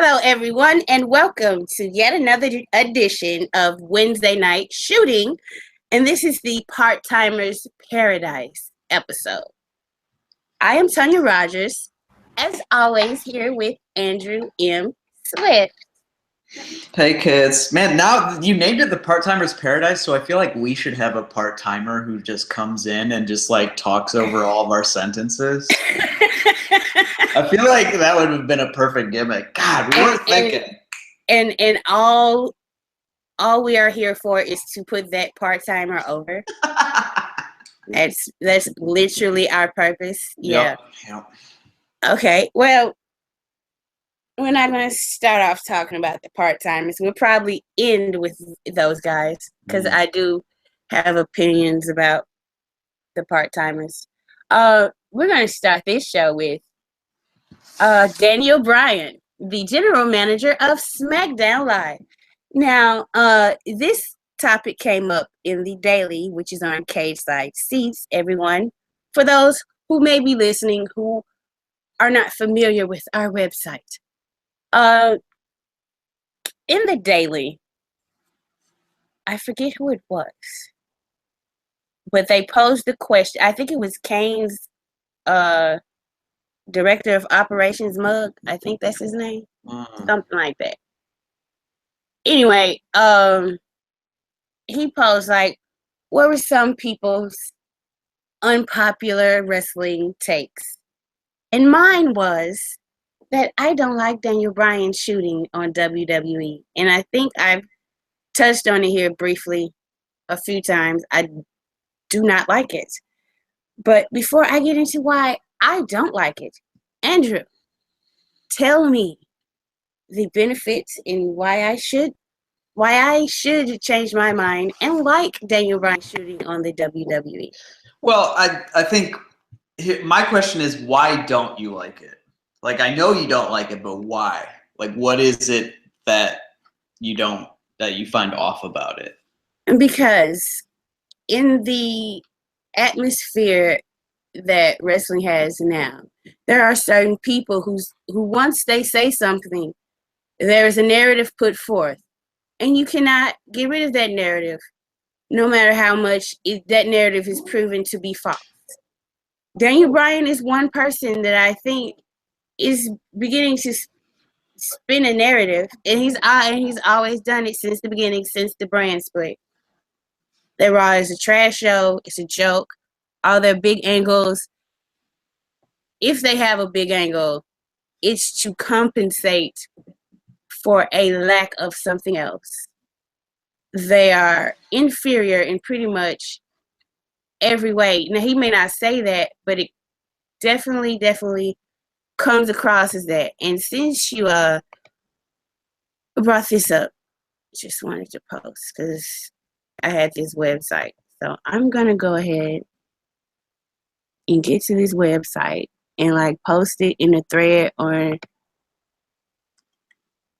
Hello, everyone, and welcome to yet another edition of Wednesday Night Shooting. And this is the Part-Timers Paradise episode. I am Tonya Rodgers, as always, here with Andrew M. Swift. Hey kids. Man, now you named it the Part-Timers Paradise, so I feel like we should have a part-timer who just comes in and just like talks over all of our sentences. I feel like that would have been a perfect gimmick. God, we weren't thinking. And all we are here for is to put that part-timer over. That's literally our purpose. Yeah. Yep. Okay, well, we're not going to start off talking about the part-timers. We'll probably end with those guys because I do have opinions about the part-timers. We're going to start this show with Daniel Bryan, the general manager of SmackDown Live. Now, this topic came up in the Daily, which is on Cagesiders Seats, everyone. For those who may be listening who are not familiar with our website. In the Daily, I forget who it was, but they posed the question. I think it was Kane's director of operations mug. I think that's his name. Something like that. Anyway, he posed like, what were some people's unpopular wrestling takes? And mine was that I don't like Daniel Bryan shooting on WWE. And I think I've touched on it here briefly a few times. I do not like it. But before I get into why I don't like it, Andrew, tell me the benefits and why I should change my mind and like Daniel Bryan shooting on the WWE. Well, I think my question is, why don't you like it? Like, I know you don't like it, but why? Like, what is it that you find off about it? Because in the atmosphere that wrestling has now, there are certain people who once they say something, there is a narrative put forth, and you cannot get rid of that narrative, no matter how much that narrative is proven to be false. Daniel Bryan is one person that I think is beginning to spin a narrative, and he's always done it since the beginning, since the brand split. That Raw is a trash show. It's a joke. All their big angles, if they have a big angle, it's to compensate for a lack of something else. They are inferior in pretty much every way. Now, he may not say that, but it definitely comes across as that. And since you brought this up, just wanted to post because I had this website. So I'm going to go ahead and get to this website and like post it in a thread on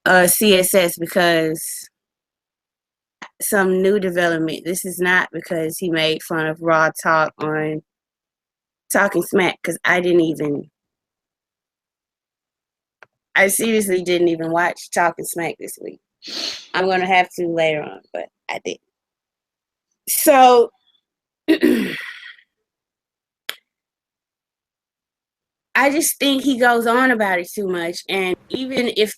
CSS because some new development. This is not because he made fun of Raw Talk on Talking Smack, because I seriously didn't even watch Talking Smack this week. I'm going to have to later on, but I did. So, I just think he goes on about it too much, and even if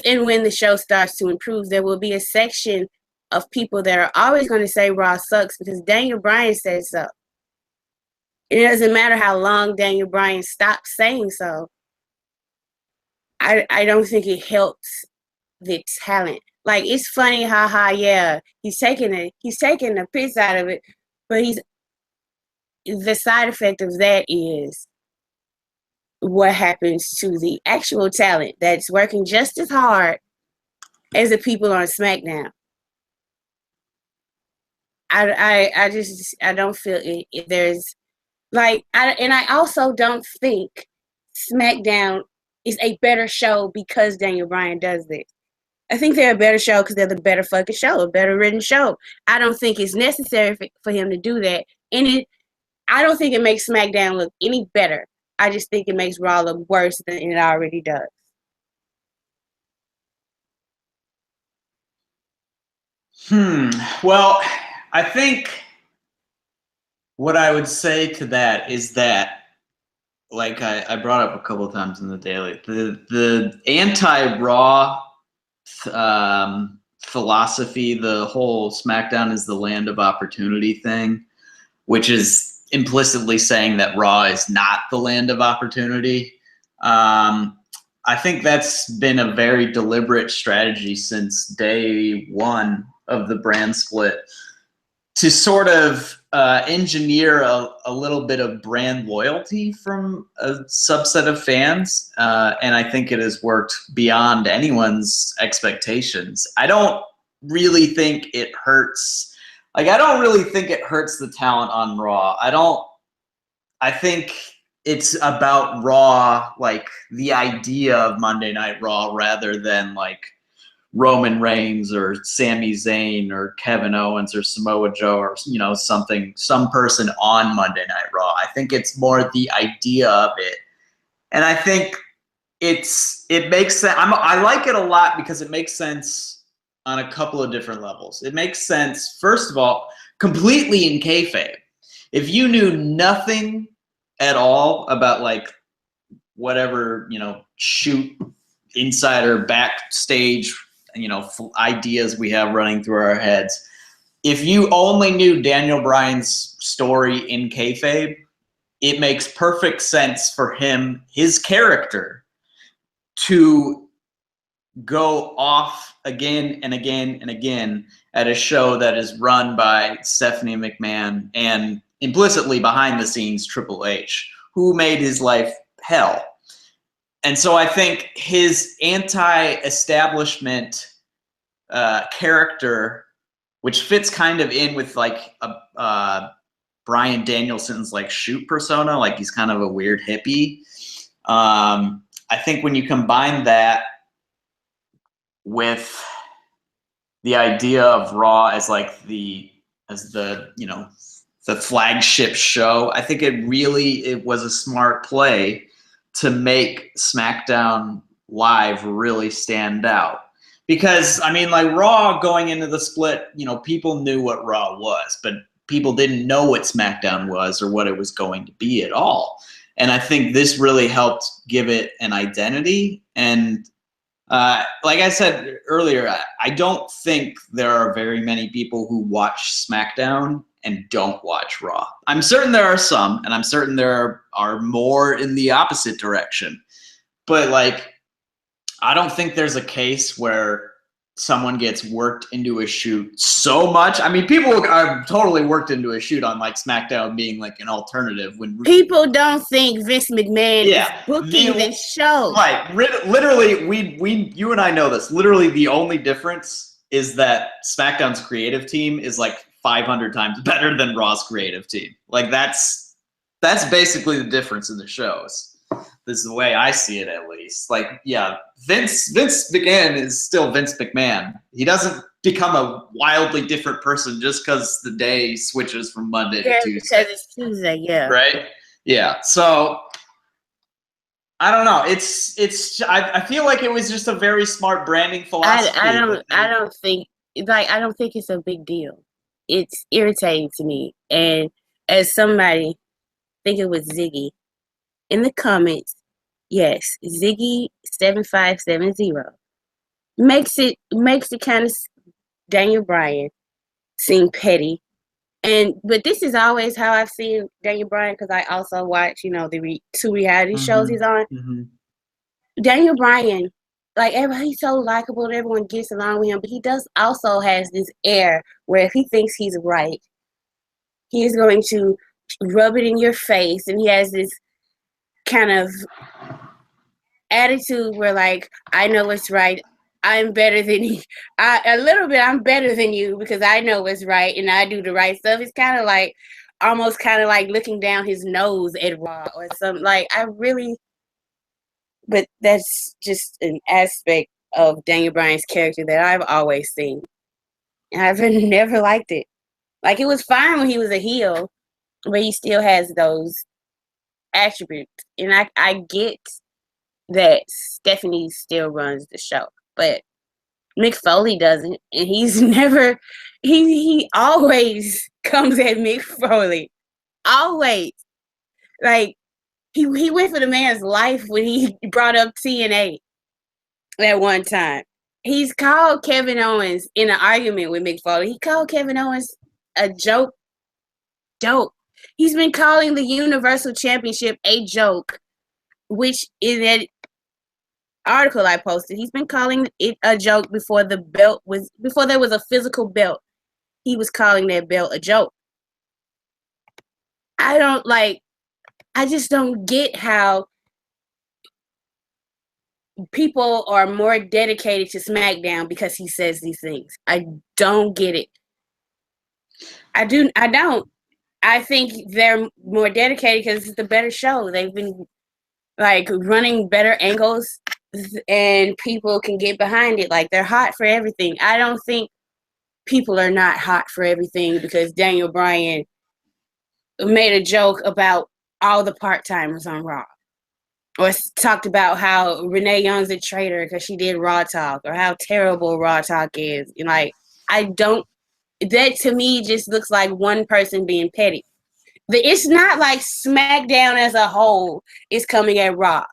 and when the show starts to improve, there will be a section of people that are always going to say Raw sucks because Daniel Bryan says so. It doesn't matter how long Daniel Bryan stops saying so. I don't think it helps the talent. Like, it's funny, yeah, he's taking a piss out of it, but the side effect of that is what happens to the actual talent that's working just as hard as the people on SmackDown. I don't feel it. There's like, I also don't think SmackDown is a better show because Daniel Bryan does this. I think they're a better show because they're the better fucking show, a better written show. I don't think it's necessary for him to do that. And I don't think it makes SmackDown look any better. I just think it makes Raw look worse than it already does. Well, I think what I would say to that is that, like I brought up a couple of times in the daily, the anti-Raw philosophy, the whole SmackDown is the land of opportunity thing, which is implicitly saying that Raw is not the land of opportunity. I think that's been a very deliberate strategy since day one of the brand split to sort of engineer a little bit of brand loyalty from a subset of fans. And I think it has worked beyond anyone's expectations. I don't really think it hurts. Like, I don't really think it hurts the talent on Raw. I think it's about Raw, like the idea of Monday Night Raw, rather than like Roman Reigns or Sami Zayn or Kevin Owens or Samoa Joe or, you know, some person on Monday Night Raw. I think it's more the idea of it. And I think it makes sense. I like it a lot because it makes sense on a couple of different levels. It makes sense, first of all, completely in kayfabe. If you knew nothing at all about like whatever, you know, shoot insider backstage, you know, ideas we have running through our heads, if you only knew Daniel Bryan's story in kayfabe, it makes perfect sense for him, his character, to go off again and again and again at a show that is run by Stephanie McMahon and implicitly behind the scenes Triple H, who made his life hell. And so I think his anti-establishment character, which fits kind of in with like Bryan Danielson's like shoot persona, like he's kind of a weird hippie. I think when you combine that with the idea of Raw as like the you know, the flagship show, I think it was a smart play to make SmackDown Live really stand out. Because, I mean, like Raw going into the split, you know, people knew what Raw was, but people didn't know what SmackDown was or what it was going to be at all. And I think this really helped give it an identity. And like I said earlier, I don't think there are very many people who watch SmackDown and don't watch Raw. I'm certain there are some, and I'm certain there are more in the opposite direction. But like, I don't think there's a case where someone gets worked into a shoot so much. I mean, people are totally worked into a shoot on like SmackDown being like an alternative. When people don't think Vince McMahon is booking this show. Right. Literally, you and I know this. Literally, the only difference is that SmackDown's creative team is like 500 times better than Raw's creative team. Like that's basically the difference in the shows. This is the way I see it, at least. Like, yeah, Vince McMahon is still Vince McMahon. He doesn't become a wildly different person just because the day switches from Monday to Tuesday. Because it's Tuesday, yeah. Right? Yeah. So I don't know. I feel like it was just a very smart branding philosophy. I don't think it's a big deal. It's irritating to me. And as somebody, I think it was Ziggy, in the comments, yes, Ziggy7570 makes it kind of Daniel Bryan seem petty, but this is always how I've seen Daniel Bryan, because I also watch, you know, the two reality shows he's on. Daniel Bryan, like, everybody's so likable, everyone gets along with him, but he also has this air where if he thinks he's right, he is going to rub it in your face, and he has this kind of attitude where, like, I know what's right. I'm better than you. I'm better than you because I know what's right and I do the right stuff. It's kind of like, almost kind of like looking down his nose at Raw or something. Like, but that's just an aspect of Daniel Bryan's character that I've always seen. And I've never liked it. Like, it was fine when he was a heel, but he still has those attributes. And I get that Stephanie still runs the show, but Mick Foley doesn't, and he's never. He always comes at Mick Foley. Always. Like, he went for the man's life when he brought up TNA at one time. He's called Kevin Owens in an argument with Mick Foley. He called Kevin Owens a joke. He's been calling the Universal Championship a joke, which in that article I posted, he's been calling it a joke before there was a physical belt. He was calling that belt a joke. I just don't get how people are more dedicated to SmackDown because he says these things. I don't get it. I don't. I think they're more dedicated because it's the better show. They've been like running better angles and people can get behind it. Like, they're hot for everything. I don't think people are not hot for everything because Daniel Bryan made a joke about all the part-timers on Raw. Or talked about how Renee Young's a traitor because she did Raw Talk, or how terrible Raw Talk is. And like, that to me just looks like one person being petty. It's not like SmackDown as a whole is coming at Raw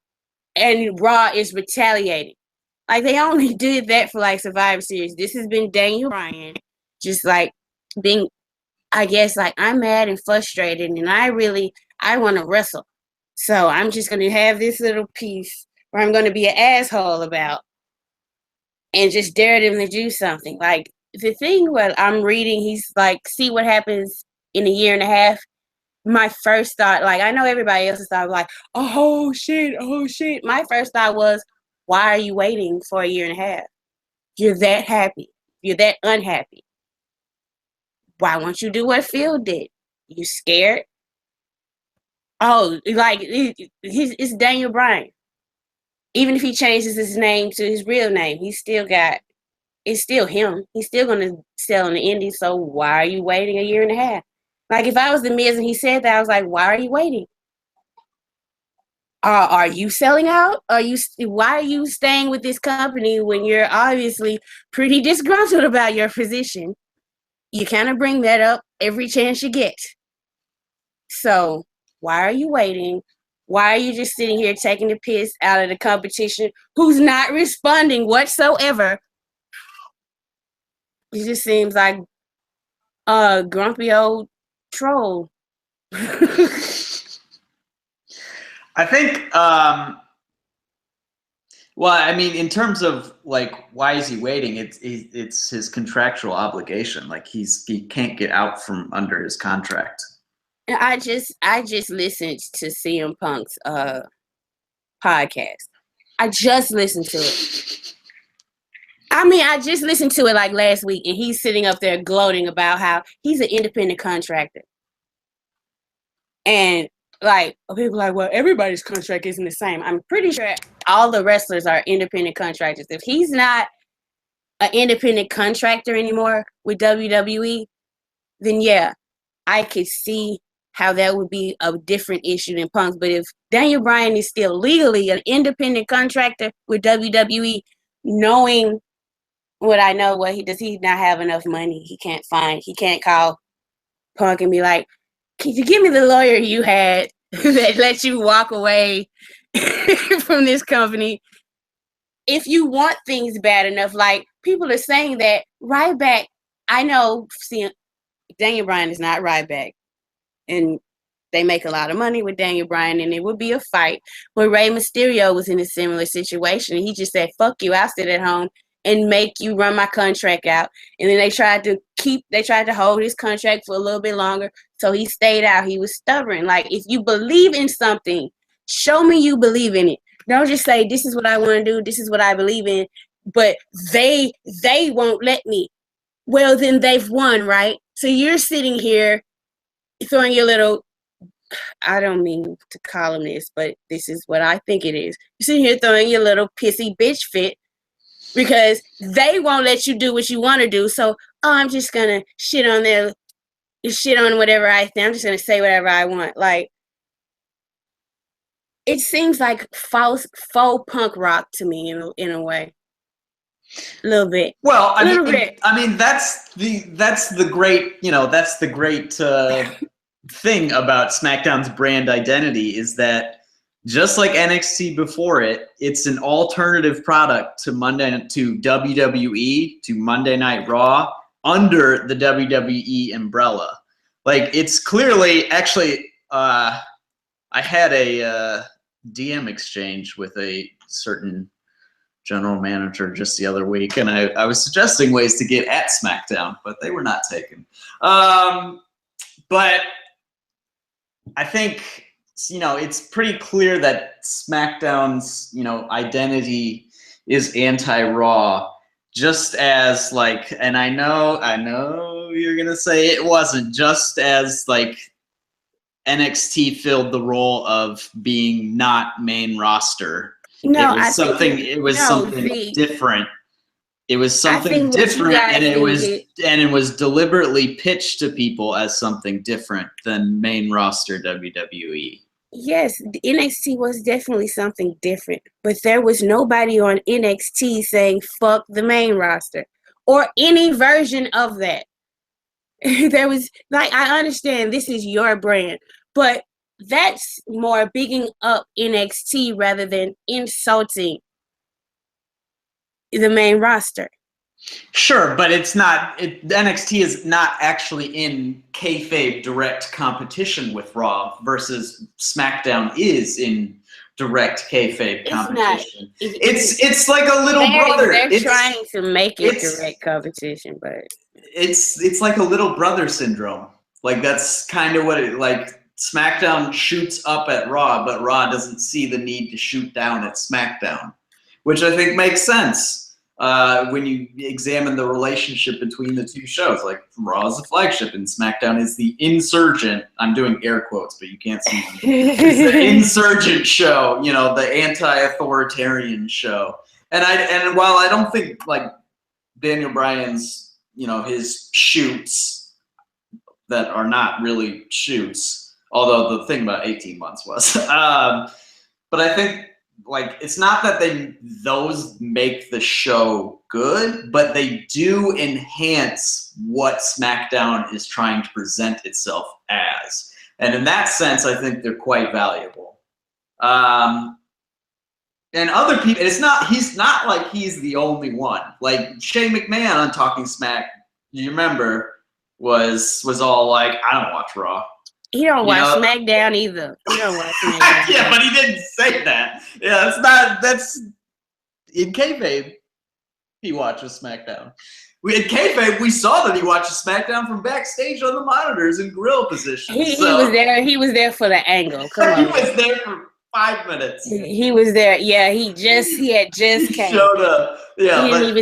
and Raw is retaliating. Like, they only did that for like Survivor Series. This has been Daniel Bryan just like being, I guess, like, I'm mad and frustrated and I want to wrestle. So I'm just going to have this little piece where I'm going to be an asshole about and just dare them to do something. Like, the thing what I'm reading, he's like, see what happens in a year and a half. My first thought, like, I know everybody else's thought, like, oh shit. My first thought was, why are you waiting for a year and a half? You're that happy. You're that unhappy. Why won't you do what Phil did? You scared? Oh, like, it's Daniel Bryan. Even if he changes his name to his real name, it's still him. He's still going to sell in the indies, so why are you waiting a year and a half? Like, if I was The Miz and he said that, I was like, why are you waiting? Are you selling out? Why are you staying with this company when you're obviously pretty disgruntled about your position? You kind of bring that up every chance you get. So why are you waiting? Why are you just sitting here taking the piss out of the competition who's not responding whatsoever? It just seems like a grumpy old troll. I think, well, I mean, in terms of like, why is he waiting? It's his contractual obligation. Like, he can't get out from under his contract. I just listened to CM Punk's podcast. I just listened to it. I mean, I just listened to it like last week, and he's sitting up there gloating about how he's an independent contractor. And like, people are like, well, everybody's contract isn't the same. I'm pretty sure all the wrestlers are independent contractors. If he's not an independent contractor anymore with WWE, then yeah, I could see how that would be a different issue than Punk's. But if Daniel Bryan is still legally an independent contractor with WWE, knowing what I know, does he not have enough money? He can't call Punk and be like, can you give me the lawyer you had that let you walk away from this company? If you want things bad enough, like, people are saying that Ryback, I know, Daniel Bryan is not Ryback, and they make a lot of money with Daniel Bryan, and it would be a fight. But Rey Mysterio was in a similar situation. He just said, fuck you, I'll sit at home and make you run my contract out. And then they tried to hold his contract for a little bit longer, so he stayed out. He was stubborn. Like, if you believe in something, show me you believe in it. Don't just say, this is what I want to do, this is what I believe in, but they won't let me. Well, then they've won, right? So you're sitting here throwing your little, I don't mean to call him this, but this is what I think it is. You're sitting here throwing your little pissy bitch fit because they won't let you do what you want to do. So, I'm just going to shit on whatever I think. I'm just going to say whatever I want. Like, it seems like faux punk rock to me in a way. A little bit. Well, A little bit. I mean, that's the great, that's the great thing about SmackDown's brand identity is that just like NXT before it, it's an alternative product to WWE, to Monday Night Raw under the WWE umbrella. Like, it's clearly actually. I had a DM exchange with a certain general manager just the other week, and I was suggesting ways to get at SmackDown, but they were not taken. But I think, it's pretty clear that SmackDown's, identity is anti-Raw, just as like, and I know you're gonna say it wasn't, just as like NXT filled the role of being not main roster. No, something different. It was something different, and it was deliberately pitched to people as something different than main roster WWE. Yes, NXT was definitely something different, but there was nobody on NXT saying fuck the main roster or any version of that. There was, like, I understand this is your brand, but that's more bigging up NXT rather than insulting the main roster. Sure, but it's not. NXT is not actually in kayfabe direct competition with Raw, versus SmackDown is in direct kayfabe competition. It's like a little brother. They're trying to make it direct competition, but it's like a little brother syndrome. Like, that's kind of what it like. SmackDown shoots up at Raw, but Raw doesn't see the need to shoot down at SmackDown, which I think makes sense. When you examine the relationship between the two shows, like Raw is the flagship and SmackDown is the insurgent. I'm doing air quotes, but you can't see them. It's the insurgent show, the anti-authoritarian show. And while I don't think like Daniel Bryan's, his shoots that are not really shoots, although the thing about 18 months was, but I think, like, it's not that those make the show good, but they do enhance what SmackDown is trying to present itself as. And in that sense, I think they're quite valuable. And other people, he's not like he's the only one. Like, Shane McMahon on Talking Smack, you remember, was all like, I don't watch Raw. He don't watch SmackDown either. He don't watch SmackDown. Yeah, but he didn't say that. Yeah, that's in kayfabe. He watches SmackDown. In kayfabe, we saw that he watches SmackDown from backstage on the monitors in grill position. He was there. He was there for the angle. Come on. He was there for 5 minutes. He was there. Yeah, he had just came. Showed up. Yeah, he didn't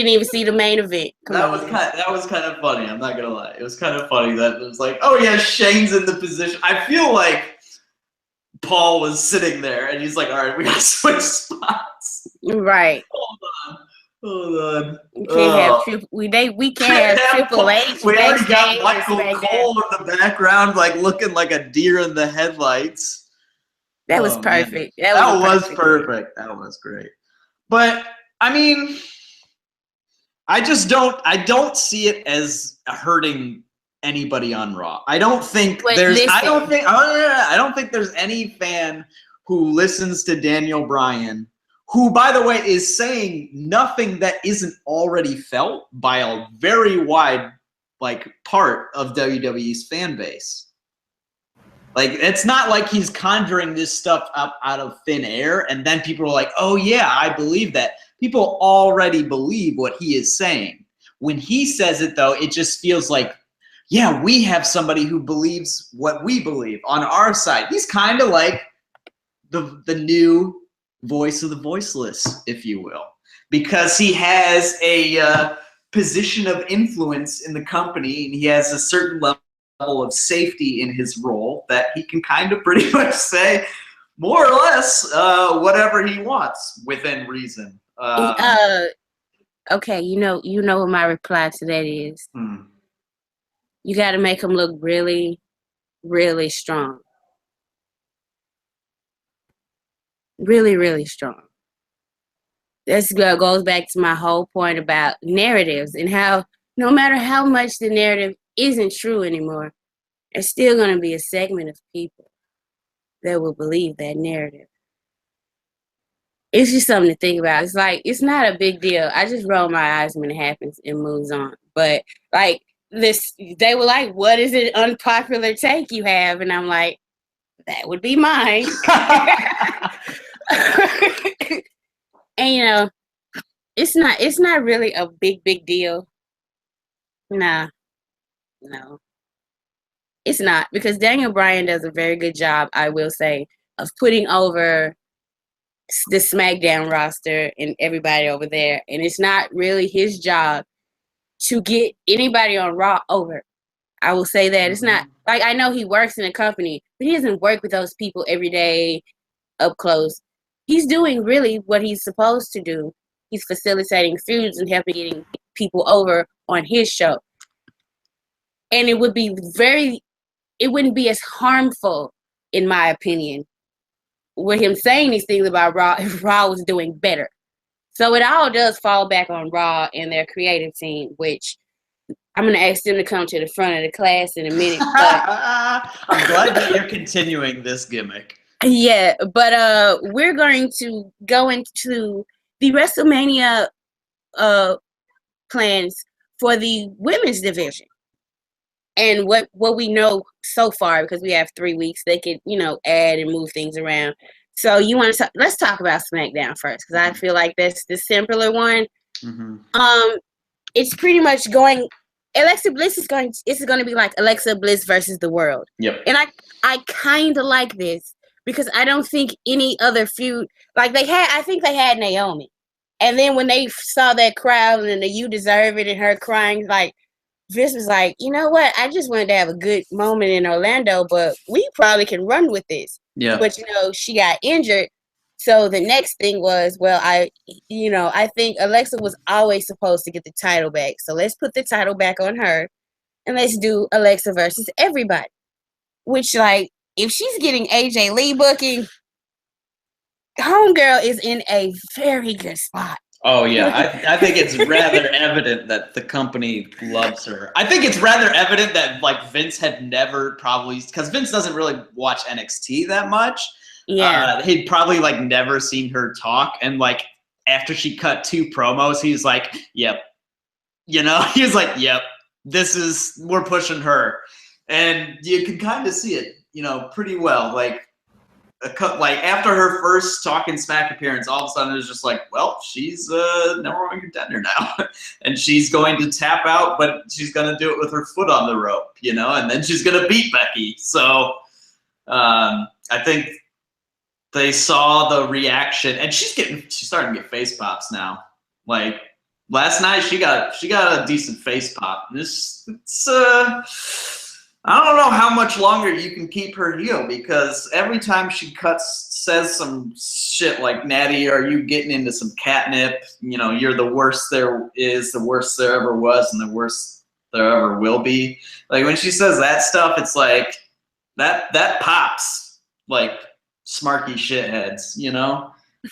even see the main event. That was kind of funny. I'm not gonna lie. It was kind of funny that it was like, oh yeah, Shane's in the position. I feel like Paul was sitting there and he's like, all right, we gotta switch spots. Right. Hold on. We can't have Triple H. We already got Michael Cole in the background, like looking like a deer in the headlights. That was perfect. That was perfect. That was great. But I mean, I don't see it as hurting anybody on Raw. I don't think I don't think there's any fan who listens to Daniel Bryan, who, by the way, is saying nothing that isn't already felt by a very wide part of WWE's fan base. Like, it's not like he's conjuring this stuff up out of thin air and then people are like, oh yeah, I believe that. People already believe what he is saying. When he says it, though, it just feels like, yeah, we have somebody who believes what we believe on our side. He's kind of like the new voice of the voiceless, if you will, because he has a position of influence in the company and he has a certain level of safety in his role that he can kind of pretty much say more or less whatever he wants within reason. Okay, you know what my reply to that is. You got to make him look really, really strong. Really, really strong. this goes back to my whole point about narratives and how no matter how much the narrative isn't true anymore, there's still going to be a segment of people that will believe that narrative. It's just something to think about. It's like, it's not a big deal. I just roll my eyes when it happens and moves on. But like this, they were like, what is an unpopular take you have? And I'm like, that would be mine. And you know, it's not really a big deal. Nah, no. It's not, because Daniel Bryan does a very good job, I will say, of putting over the SmackDown roster and everybody over there. And it's not really his job to get anybody on Raw over. I will say that. It's not, like, I know he works in a company, but he doesn't work with those people every day up close. He's doing really what he's supposed to do. He's facilitating feuds and helping getting people over on his show. And it wouldn't be as harmful, in my opinion, with him saying these things about Raw if Raw was doing better. So it all does fall back on Raw and their creative team, which I'm going to ask them to come to the front of the class in a minute. But I'm glad that you're continuing this gimmick. Yeah, but we're going to go into the WrestleMania plans for the women's division. And what we know so far, because we have 3 weeks, they could, add and move things around. So you want to let's talk about SmackDown first, because I feel like that's the simpler one. Mm-hmm. It's pretty much going. Alexa Bliss is going. It's going to be like Alexa Bliss versus the world. Yep. And I kind of like this, because I don't think any other feud, like I think they had Naomi. And then when they saw that crowd and the "You Deserve It" and her crying, like, Vince was like, you know what? I just wanted to have a good moment in Orlando, but we probably can run with this. Yeah. But, she got injured. So the next thing was, well, I think Alexa was always supposed to get the title back. So let's put the title back on her and let's do Alexa versus everybody. Which, like, if she's getting AJ Lee booking, Homegirl is in a very good spot. Oh, yeah. I think it's rather evident that the company loves her. I think it's rather evident that, like, Vince had never probably, because Vince doesn't really watch NXT that much. Yeah. He'd probably, like, never seen her talk. And, like, after she cut 2 promos, he's like, yep. He was like, yep, we're pushing her. And you can kind of see it, pretty well. Like after her first Talking Smack appearance, all of a sudden it was just like, well, she's number 1 contender now. And she's going to tap out, but she's going to do it with her foot on the rope, and then she's going to beat Becky. So I think they saw the reaction, and she's starting to get face pops now. Like last night, she got a decent face pop. I don't know how much longer you can keep her heel, because every time she says some shit like, Natty, are you getting into some catnip? You're the worst there is, the worst there ever was, and the worst there ever will be. Like, when she says that stuff, it's like, that pops like smarky shitheads,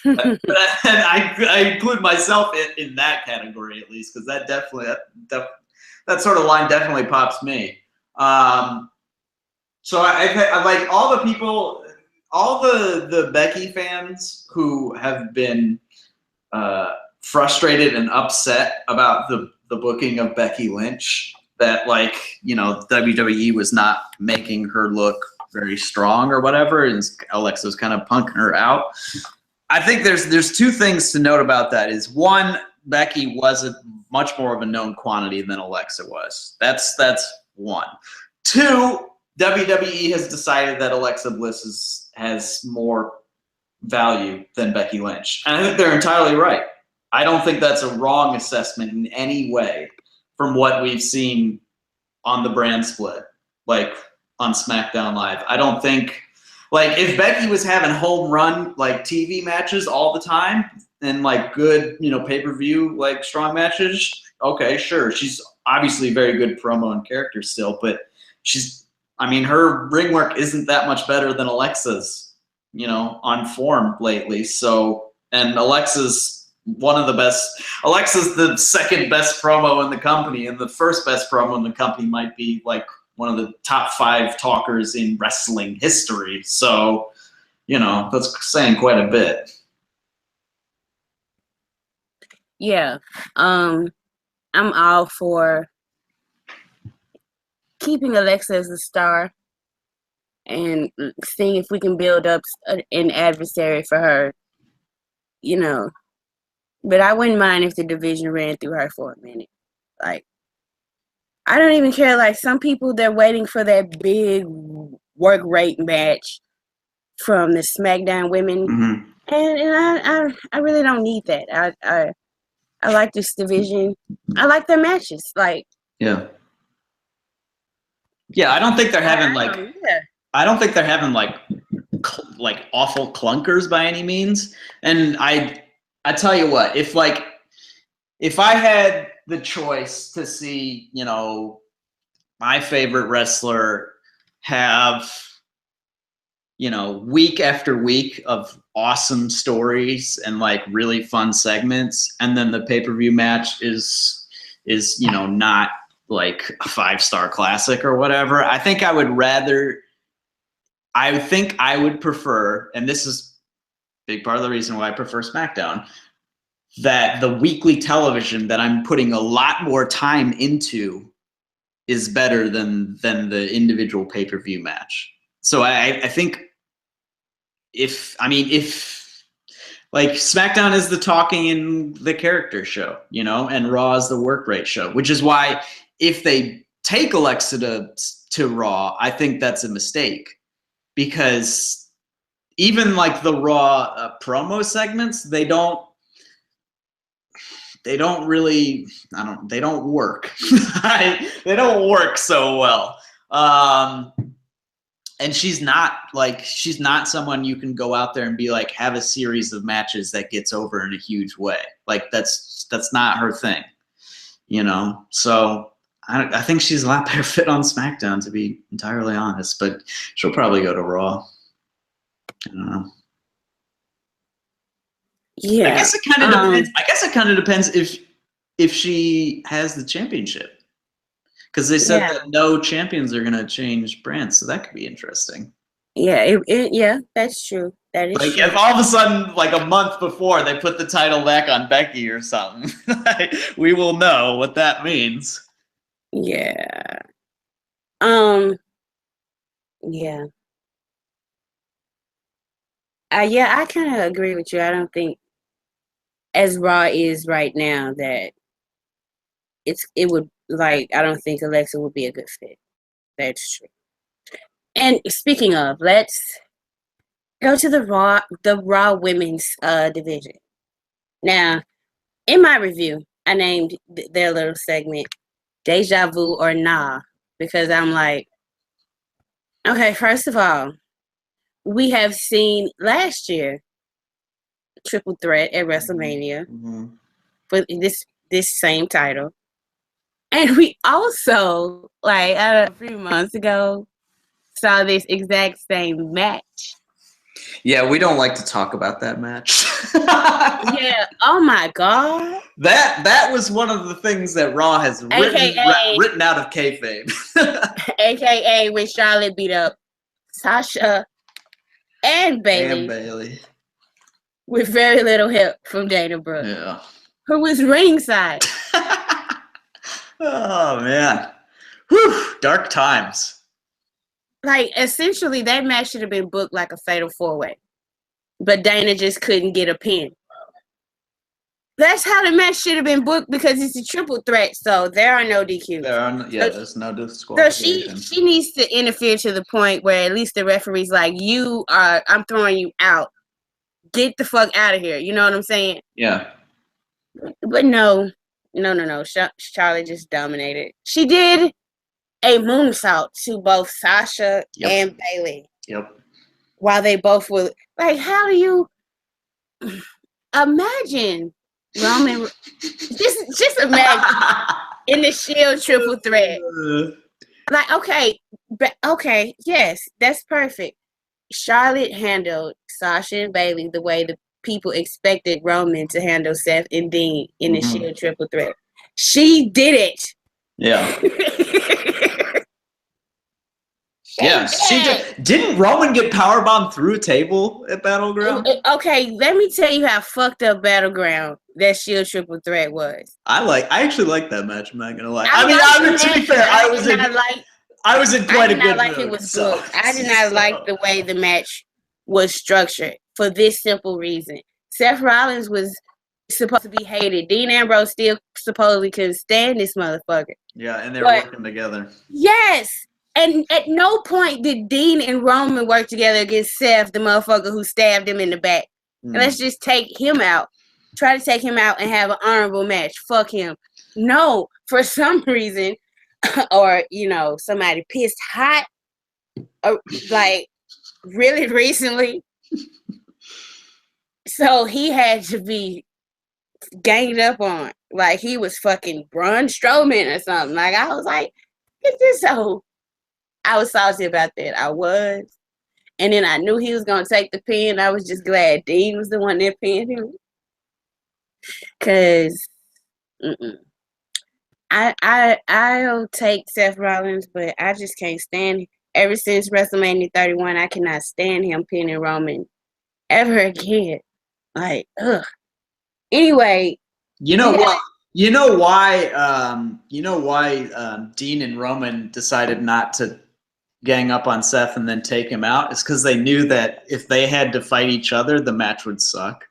And I include myself in that category, at least, because that sort of line definitely pops me. So I like all the people, all the Becky fans who have been frustrated and upset about the booking of Becky Lynch, that, like, WWE was not making her look very strong or whatever, and Alexa was kind of punking her out. I think there's 2 things to note about that. Is one, Becky was much more of a known quantity than Alexa was. That's 1. 2, WWE has decided that Alexa Bliss has more value than Becky Lynch. And I think they're entirely right. I don't think that's a wrong assessment in any way from what we've seen on the brand split, like on SmackDown Live. I don't think, like, if Becky was having home run, like, TV matches all the time and, like, good, pay-per-view, like, strong matches, okay, sure. She's obviously a very good promo and character still, but her ring work isn't that much better than Alexa's, on form lately. So, and Alexa's one of the best. Alexa's the second best promo in the company, and the first best promo in the company might be like one of the top 5 talkers in wrestling history. So, that's saying quite a bit. Yeah. I'm all for keeping Alexa as a star and seeing if we can build up an adversary for her, But I wouldn't mind if the division ran through her for a minute. Like, I don't even care. Like, some people, they're waiting for that big work rate match from the SmackDown women. Mm-hmm. And I really don't need that. I like this division. I like their matches. Like, yeah, I don't think they're having I don't think they're having like awful clunkers by any means. And I tell you what, if I had the choice to see, my favorite wrestler have, week after week of awesome stories and like really fun segments, and then the pay-per-view match is not like a 5-star classic or whatever, I think I would prefer, and this is a big part of the reason why I prefer SmackDown, that the weekly television that I'm putting a lot more time into is better than the individual pay-per-view match. So I think if like SmackDown is the talking and the character show, and Raw is the work rate show, which is why if they take Alexa to Raw, I think that's a mistake, because even like the Raw promo segments, they don't really, they don't work. They don't work so well. And she's not someone you can go out there and be like, have a series of matches that gets over in a huge way. Like that's not her thing, So I think she's a lot better fit on SmackDown, to be entirely honest, but she'll probably go to Raw. I don't know. Yeah. I guess it kind of depends. I guess it kind of depends if she has the championship, because they said that no champions are going to change brands, so that could be interesting. Yeah, yeah, that's true. That is like true. If all of a sudden, like a month before, they put the title back on Becky or something, we will know what that means. Yeah. Yeah. I kind of agree with you. I don't think, as Raw is right now, that it would, like, I don't think Alexa would be a good fit. That's true. And speaking of, let's go to the Raw women's division. Now, in my review, I named their little segment Deja Vu or Nah, because I'm like, okay, first of all, we have seen last year Triple Threat at WrestleMania for this same title. And we also, like, a few months ago, saw this exact same match. Yeah, we don't like to talk about that match. Yeah, oh my God. That was one of the things that Raw has written out of kayfabe. AKA when Charlotte beat up Sasha and Bayley. With very little help from Dana Brooke. Yeah. Who was ringside. Oh, man. Whew, dark times. Like, essentially, that match should have been booked like a fatal 4-way. But Dana just couldn't get a pin. That's how the match should have been booked, because it's a triple threat, so there are no DQs. There's no disqualification. So she needs to interfere to the point where at least the referee's like, I'm throwing you out. Get the fuck out of here. You know what I'm saying? Yeah. But no. Charlotte just dominated. She did a moonsault to both Sasha and Bayley. Yep. While they both were like, how do you imagine Roman? just imagine in the Shield triple threat. Like, okay, yes, that's perfect. Charlotte handled Sasha and Bayley the way people expected Roman to handle Seth and Dean in the Shield triple threat. She did it. Yeah. She did. Didn't Roman get powerbombed through a table at Battleground? Okay, let me tell you how fucked up Battleground that Shield triple threat was. I actually like that match. I'm not gonna lie. To be fair, I was in quite a good mood. It was booked. I did not like the way the match was structured for this simple reason. Seth Rollins was supposed to be hated. Dean Ambrose still supposedly couldn't stand this motherfucker. Yeah, and they're working together. Yes. And at no point did Dean and Roman work together against Seth, the motherfucker who stabbed him in the back. And let's just take him out. Try to take him out and have an honorable match. Fuck him. No, for some reason, or, somebody pissed hot, like, really recently. So he had to be ganged up on. Like, he was fucking Braun Strowman or something. Like, I was like, it's just so... I was salty about that. I was. And then I knew he was going to take the pin. I was just glad Dean was the one that pinned him. Because I'll take Seth Rollins, but I just can't stand him. Ever since WrestleMania 31, I cannot stand him pinning Roman ever again. Like, ugh. Anyway. You know what? You know why Dean and Roman decided not to gang up on Seth and then take him out? It's because they knew that if they had to fight each other, the match would suck.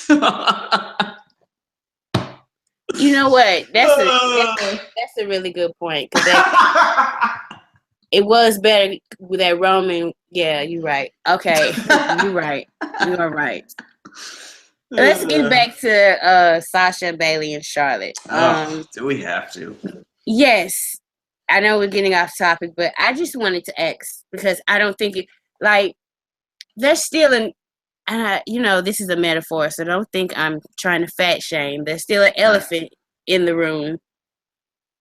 You know what? That's a really good point. It was better with that Roman. Yeah, you're right. Okay, you're right. You are right. Let's get back to Sasha, Bayley, and Charlotte. Do we have to? Yes. I know we're getting off topic, but I just wanted to ask because I don't think there's still this is a metaphor, so don't think I'm trying to fat shame. There's still an elephant in the room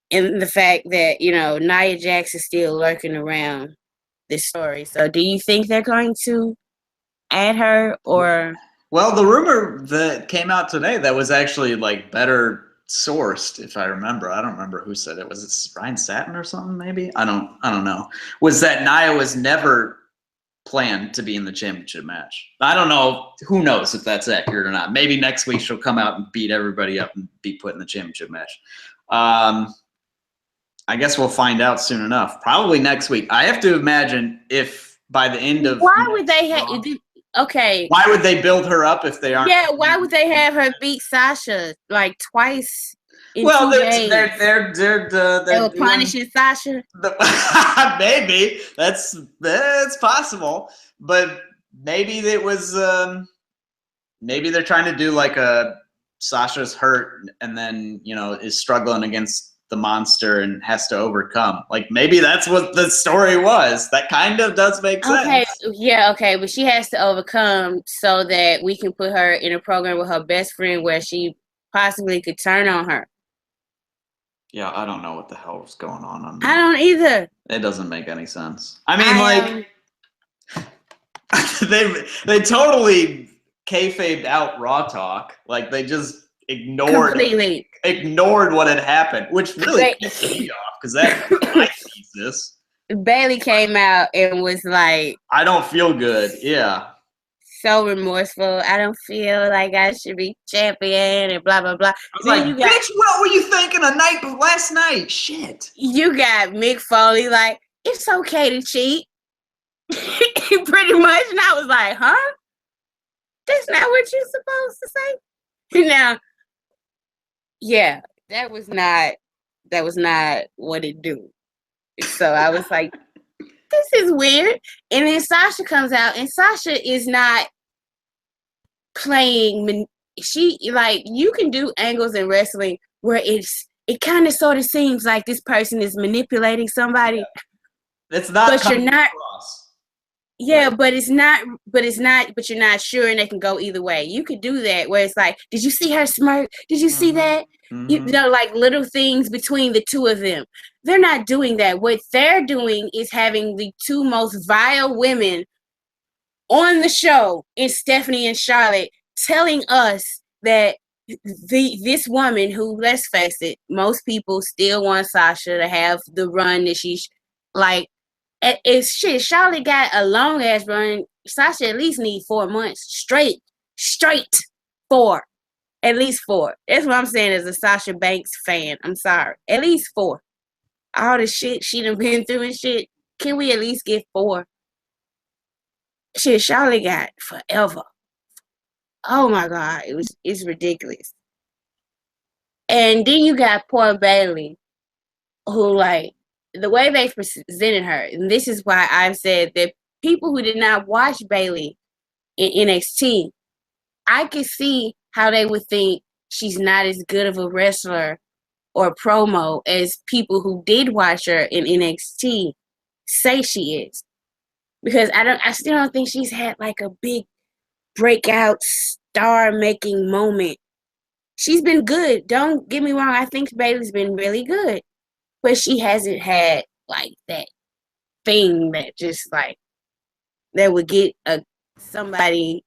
in the fact that, Nia Jax is still lurking around this story. So do you think they're going to add her or... Well, the rumor that came out today that was actually better sourced, if I remember. I don't remember who said it. Was it Ryan Satin or something? Maybe I don't know. Was that Nia was never planned to be in the championship match? I don't know. Who knows if that's accurate or not? Maybe next week she'll come out and beat everybody up and be put in the championship match. I guess we'll find out soon enough. Probably next week. I have to imagine if by the end of why would they have? Okay. Why would they build her up if they aren't? Yeah, why would they have her beat Sasha twice in 2 days? They were punishing Sasha? Maybe. That's possible. But maybe it was maybe they're trying to do a Sasha's hurt and then, is struggling against the monster and has to overcome. Maybe that's what the story was. That kind of does make sense. Okay, yeah, okay, but she has to overcome so that we can put her in a program with her best friend where she possibly could turn on her. Yeah, I don't know what the hell is going on I don't either. It doesn't make any sense. I mean, they totally kayfabed out Raw Talk. They just ignored what had happened, which really pissed me off because that's my thesis. Bayley came out and was like, I don't feel good. Yeah. So remorseful. I don't feel like I should be champion and blah, blah, blah. I was bitch, what were you thinking last night? Shit. You got Mick Foley it's okay to cheat. Pretty much. And I was like, huh? That's not what you're supposed to say? Now, yeah, that was not what it do. So I was like, this is weird. And then Sasha comes out, and Sasha is not playing. You can do angles in wrestling where it kind of sort of seems like this person is manipulating somebody. Yeah. It's not. But you're not. Across. Yeah, right. but you're not sure, and they can go either way. You could do that where it's did you see her smirk? Did you see that? Mm-hmm. Little things between the two of them. They're not doing that. What they're doing is having the two most vile women on the show in Stephanie and Charlotte telling us that this woman who, let's face it, most people still want Sasha to have the run that she's like. If shit, Charlotte got a long ass run, Sasha at least need 4 months straight 4, at least 4. That's what I'm saying as a Sasha Banks fan. I'm sorry, at least 4. All the shit she done been through and shit. Can we at least get 4? Shit, Charlotte got forever. Oh my god, it's ridiculous. And then you got poor Bayley, who, like, the way they presented her, and this is why I've said that people who did not watch Bayley in NXT, I could see how they would think she's not as good of a wrestler or promo as people who did watch her in NXT say she is. Because I still don't think she's had like a big breakout star-making moment. She's been good. Don't get me wrong. I think Bayley's been really good. But she hasn't had like that thing that just like that would get somebody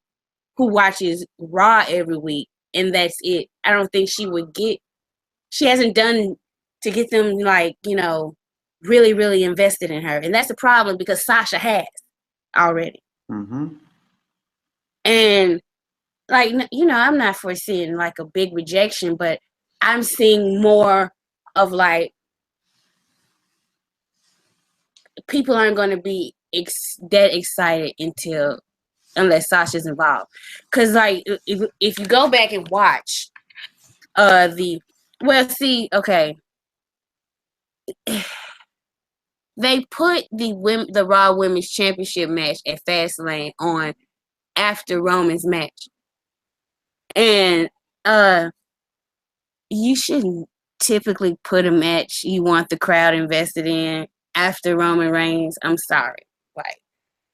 who watches Raw every week and that's it. I don't think she would get. She hasn't done to get them like, you know, really, really invested in her. And that's a problem because Sasha has already. Mm-hmm. And like, you know, I'm not foreseeing like a big rejection, but I'm seeing more of like people aren't going to be that excited unless Sasha's involved. Because like if you go back and watch okay. They put the Raw Women's Championship match at Fastlane on after Roman's match. And you shouldn't typically put a match you want the crowd invested in after Roman Reigns. I'm sorry. Like,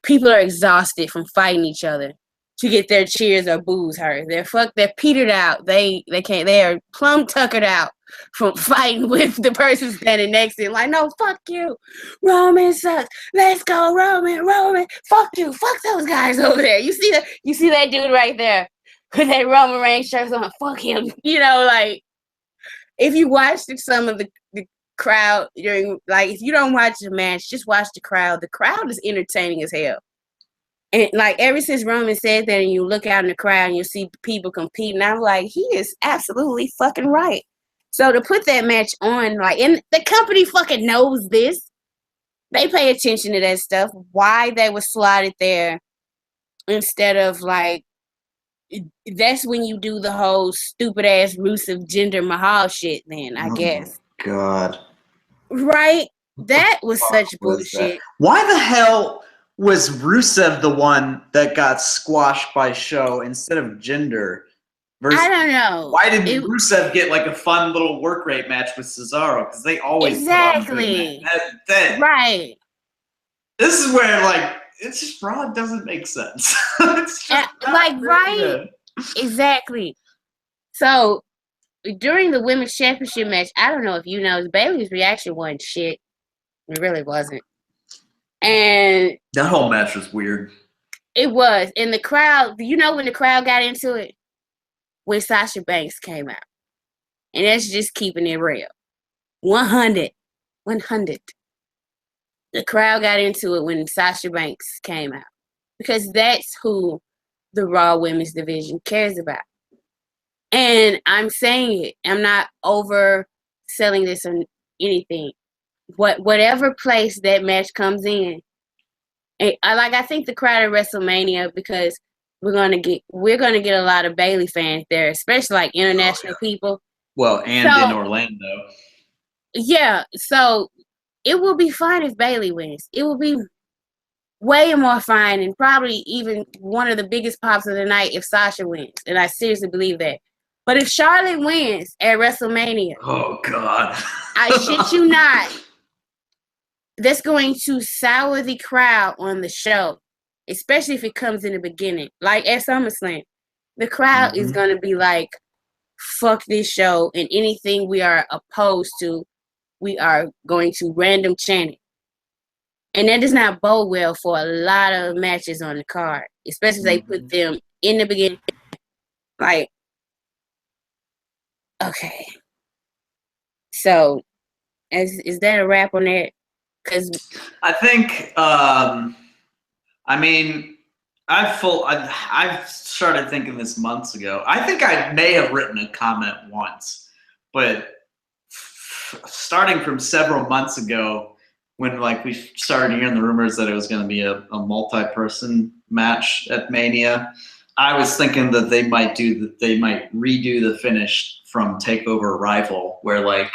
people are exhausted from fighting each other to get their cheers or boos heard. They're petered out. They are plumb tuckered out from fighting with the person standing next to him. Like, no, fuck you. Roman sucks. Let's go, Roman. Fuck you. Fuck those guys over there. You see that dude right there with that Roman Reigns shirt on? Fuck him. You know, like, if you watch some of the crowd during, like, if you don't watch the match, just watch the crowd. The crowd is entertaining as hell. And like ever since Roman said that, and you look out in the crowd and you see people competing, I'm like, he is absolutely fucking right. So to put that match on, like, and the company fucking knows this. They pay attention to that stuff. Why they were slotted there instead of like, that's when you do the whole stupid ass Rusev Jinder Mahal shit. Then I guess. God. Right? That was such bullshit. Why the hell was Rusev the one that got squashed by Show instead of Jinder? I don't know. Why did Rusev get like a fun little work rate match with Cesaro? Because they always exactly right. This is where like it's just Raw doesn't make sense. It's just like right, good. Exactly. So during the women's championship match, I don't know if you know, Bayley's reaction wasn't shit. It really wasn't. And that whole match was weird. It was. And the crowd, you know when the crowd got into it? When Sasha Banks came out. And that's just keeping it real. 100. The crowd got into it when Sasha Banks came out. Because that's who the Raw Women's Division cares about. And I'm saying it. I'm not overselling this on anything. Whatever place that match comes in, and I think the crowd at WrestleMania, because we're gonna get a lot of Bayley fans there, especially like international people. Well, and in Orlando. Yeah, so it will be fine if Bayley wins. It will be way more fine and probably even one of the biggest pops of the night if Sasha wins. And I seriously believe that. But if Charlotte wins at WrestleMania, oh God, I shit you not, that's going to sour the crowd on the show, especially if it comes in the beginning. Like at SummerSlam, the crowd is going to be like, fuck this show, and anything we are opposed to, we are going to random chant it. And that does not bode well for a lot of matches on the card, especially if they put them in the beginning Like, okay. So, is that a wrap on that? Because I think, I mean, I've started thinking this months ago. I think I may have written a comment once, but starting from several months ago, when like we started hearing the rumors that it was going to be a multi-person match at Mania, I was thinking that they might redo the finish from Takeover Rival, where like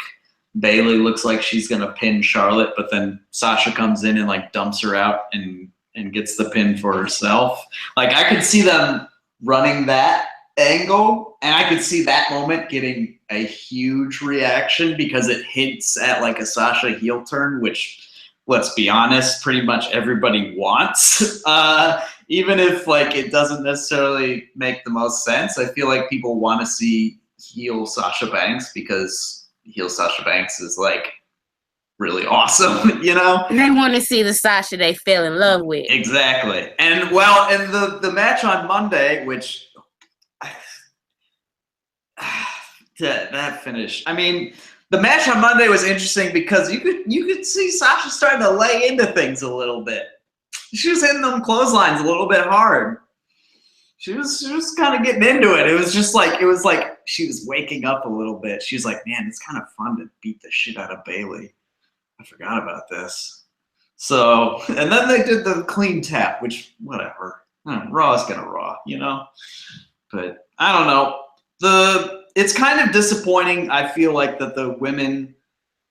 Bayley looks like she's going to pin Charlotte, but then Sasha comes in and like dumps her out and gets the pin for herself. Like I could see them running that angle, and I could see that moment getting a huge reaction because it hints at like a Sasha heel turn, which, let's be honest, pretty much everybody wants. Even if like it doesn't necessarily make the most sense, I feel like people want to see heel Sasha Banks because heel Sasha Banks is like really awesome, you know? they want to see the Sasha they fell in love with. Exactly. And well, and the match on Monday, which that finish. I mean, the match on Monday was interesting because you could see Sasha starting to lay into things a little bit. She was hitting them clotheslines a little bit hard. She was kind of getting into it. It was like she was waking up a little bit. She was like, man, it's kind of fun to beat the shit out of Bayley. I forgot about this. So, and then they did the clean tap, which, whatever. Raw's gonna Raw, you know? But, I don't know. It's kind of disappointing, I feel like, that the women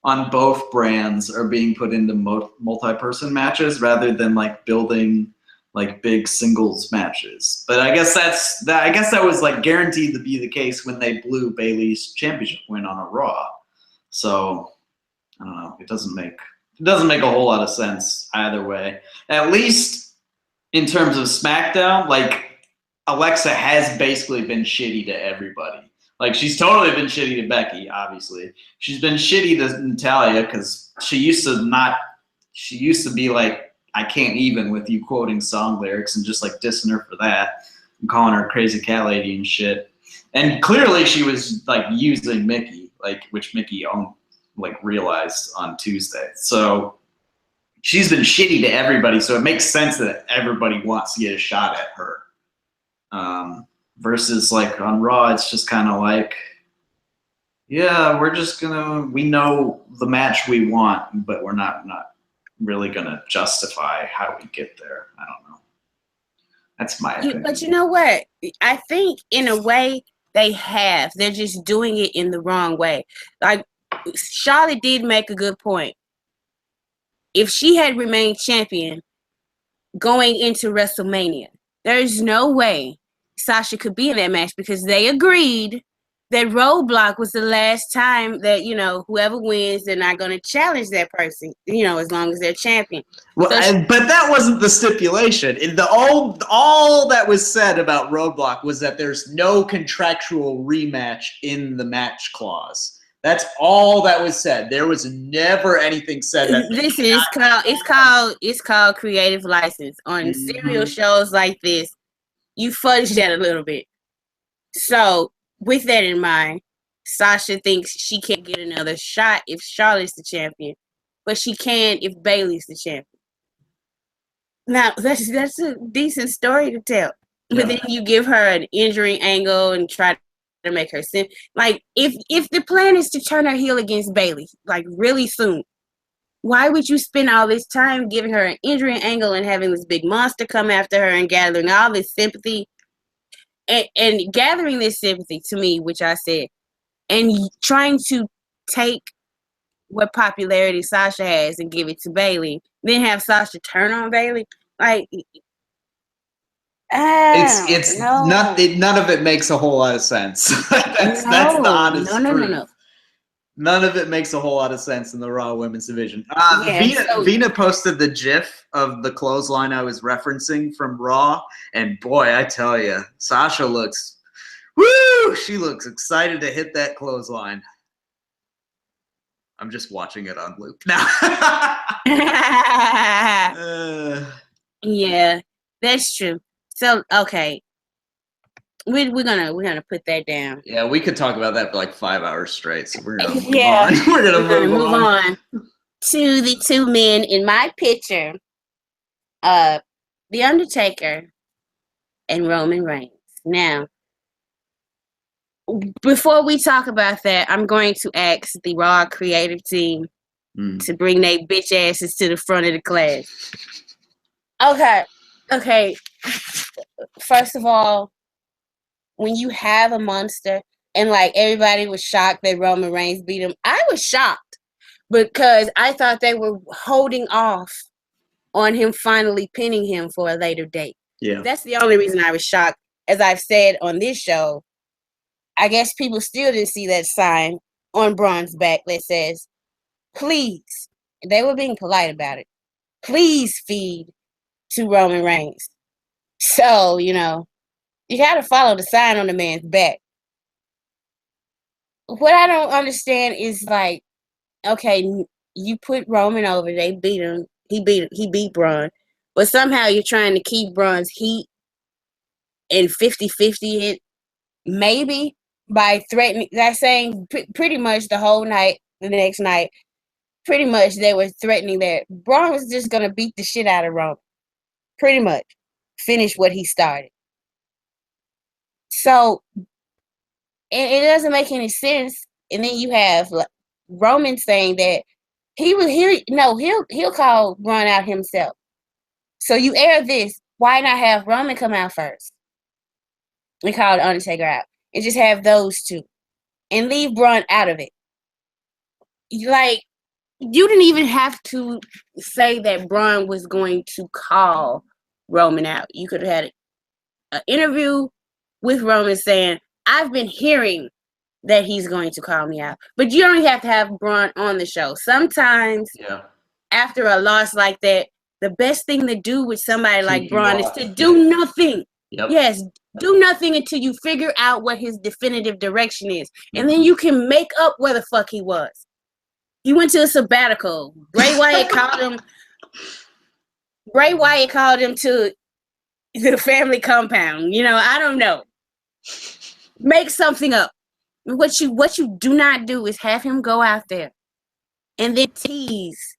on both brands are being put into multi-person matches rather than, like, building, like, big singles matches. But I guess that was, like, guaranteed to be the case when they blew Bayley's championship win on a Raw. So, I don't know. It doesn't make a whole lot of sense either way. At least in terms of SmackDown, like Alexa has basically been shitty to everybody. Like she's totally been shitty to Becky, obviously. She's been shitty to Natalya because she used to be like, I can't even with you quoting song lyrics and just like dissing her for that and calling her crazy cat lady and shit. And clearly she was like using Mickey, like which Mickey realized on Tuesday. So she's been shitty to everybody, so it makes sense that everybody wants to get a shot at her. Versus like on Raw, it's just kind of like, yeah, we know the match we want, but we're not really gonna justify how we get there. I don't know. That's my opinion. But you know what? I think in a way they're just doing it in the wrong way. Like Charlotte did make a good point. If she had remained champion going into WrestleMania, there's no way Sasha could be in that match because they agreed that Roadblock was the last time that, you know, whoever wins, they're not going to challenge that person, you know, as long as they're champion. Well, but that wasn't the stipulation. All that was said about Roadblock was that there's no contractual rematch in the match clause. That's all that was said. There was never anything said that it's called creative license. On serial shows like this, you fudge that a little bit. So with that in mind, Sasha thinks she can't get another shot if Charlotte's the champion, but she can if Bayley's the champion. Now that's a decent story to tell. But then you give her an injury angle and try to make her sin. Like if the plan is to turn her heel against Bayley, like really soon, why would you spend all this time giving her an injury angle and having this big monster come after her and gathering all this sympathy and gathering this sympathy to me, which I said, and trying to take what popularity Sasha has and give it to Bayley, then have Sasha turn on Bayley? Like, none of it makes a whole lot of sense. that's the honest truth. No. None of it makes a whole lot of sense in the Raw Women's Division. Vina posted the GIF of the clothesline I was referencing from Raw, and boy, I tell you, Sasha looks excited to hit that clothesline. I'm just watching it on loop now. Yeah, that's true. So, okay. we're gonna put that down. Yeah, we could talk about that for like 5 hours straight. So we're gonna move Yeah. on. We're gonna move on to the two men in my picture. The Undertaker and Roman Reigns. Now, before we talk about that, I'm going to ask the Raw creative team to bring their bitch asses to the front of the class. Okay. First of all, when you have a monster, and like everybody was shocked that Roman Reigns beat him, I was shocked because I thought they were holding off on him finally pinning him for a later date. Yeah. That's the only reason I was shocked. As I've said on this show, I guess people still didn't see that sign on Braun's back that says, please, they were being polite about it, please feed to Roman Reigns. So, you got to follow the sign on the man's back. What I don't understand is like, okay, you put Roman over, they beat him, he beat Braun, but somehow you're trying to keep Braun's heat and 50-50 it, maybe by threatening, that's saying pretty much the whole night, the next night, pretty much they were threatening that Braun was just going to beat the shit out of Roman. Pretty much. Finish what he started. So, it doesn't make any sense. And then you have Roman saying that he'll call Braun out himself. So you air this. Why not have Roman come out first and call the Undertaker out and just have those two and leave Braun out of it? Like, you didn't even have to say that Braun was going to call Roman out. You could have had an interview with Roman saying, I've been hearing that he's going to call me out. But you don't have to have Braun on the show. Sometimes, after a loss like that, the best thing to do with somebody like Braun is to do nothing. Yep. Yes, do nothing until you figure out what his definitive direction is. And then you can make up where the fuck he was. He went to a sabbatical. Bray Wyatt called him to the family compound. I don't know. Make something up. What you do not do is have him go out there and then tease.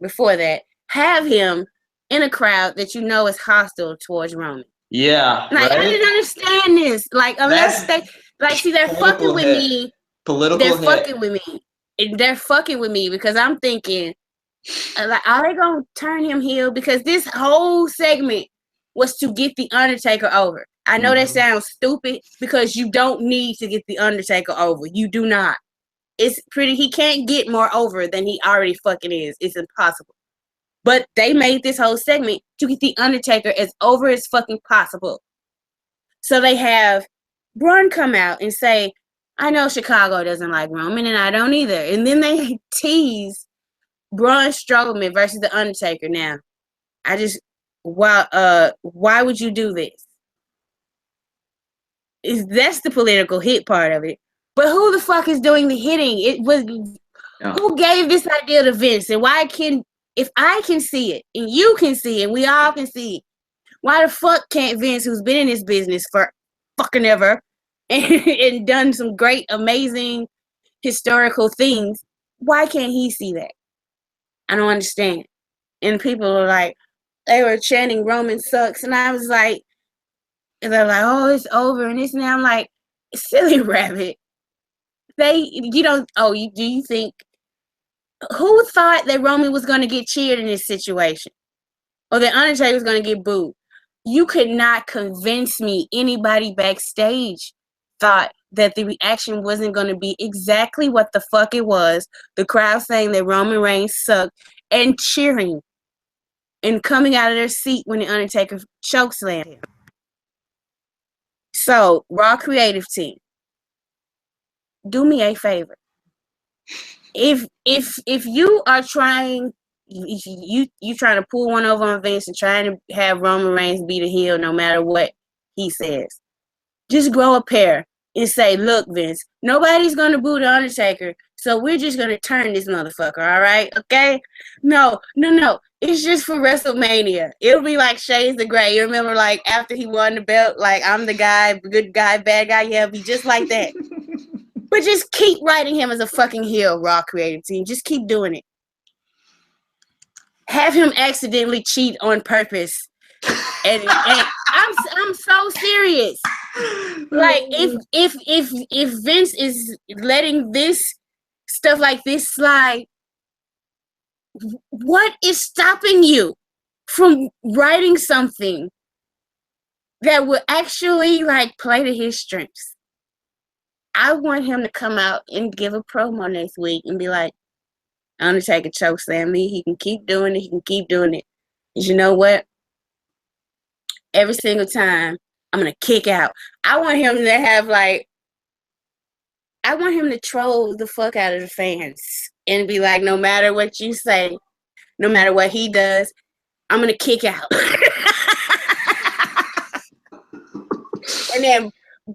Before that, have him in a crowd that you know is hostile towards Roman. Yeah. Like, right? I didn't understand this. Like, unless they're fucking with me. They're fucking with me. And they're fucking with me because I'm thinking, like, are they gonna turn him heel? Because this whole segment was to get the Undertaker over. I know that sounds stupid because you don't need to get the Undertaker over. You do not. He can't get more over than he already fucking is. It's impossible. But they made this whole segment to get the Undertaker as over as fucking possible. So they have Braun come out and say, I know Chicago doesn't like Roman and I don't either. And then they tease Braun Strowman versus the Undertaker. Now, why would you do this? That's the political hit part of it. But who the fuck is doing the hitting? Who gave this idea to Vince? And if I can see it and you can see it and we all can see it, why the fuck can't Vince, who's been in this business for fucking ever and done some great, amazing historical things, why can't he see that? I don't understand. And people are like, they were chanting Roman sucks, and I was like, and they're like, oh, it's over, and this and that. I'm like, silly rabbit. Do you think, who thought that Roman was going to get cheered in this situation? Or that Undertaker was going to get booed? You could not convince me anybody backstage thought that the reaction wasn't going to be exactly what the fuck it was. The crowd saying that Roman Reigns sucked and cheering and coming out of their seat when the Undertaker chokeslammed him. So, Raw creative team, do me a favor. If you are trying, you trying to pull one over on Vince and trying to have Roman Reigns be the heel no matter what he says, just grow a pair and say, look, Vince, nobody's going to boo the Undertaker, So we're just gonna turn this motherfucker, all right? Okay? No. It's just for WrestleMania. It'll be like Shades of Grey. You remember, like, after he won the belt, like, I'm the guy, good guy, bad guy. Yeah, it'll be just like that. But just keep writing him as a fucking heel, Raw creative team. Just keep doing it. Have him accidentally cheat on purpose. And I'm so serious. Like, if Vince is letting this stuff like this slide, what is stopping you from writing something that will actually, like, play to his strengths? I want him to come out and give a promo next week and be like, Undertaker chokeslam me. He can keep doing it. He can keep doing it. Because you know what? Every single time, I'm going to kick out. I want him to have, like, I want him to troll the fuck out of the fans and be like, no matter what you say, no matter what he does, I'm going to kick out. And then,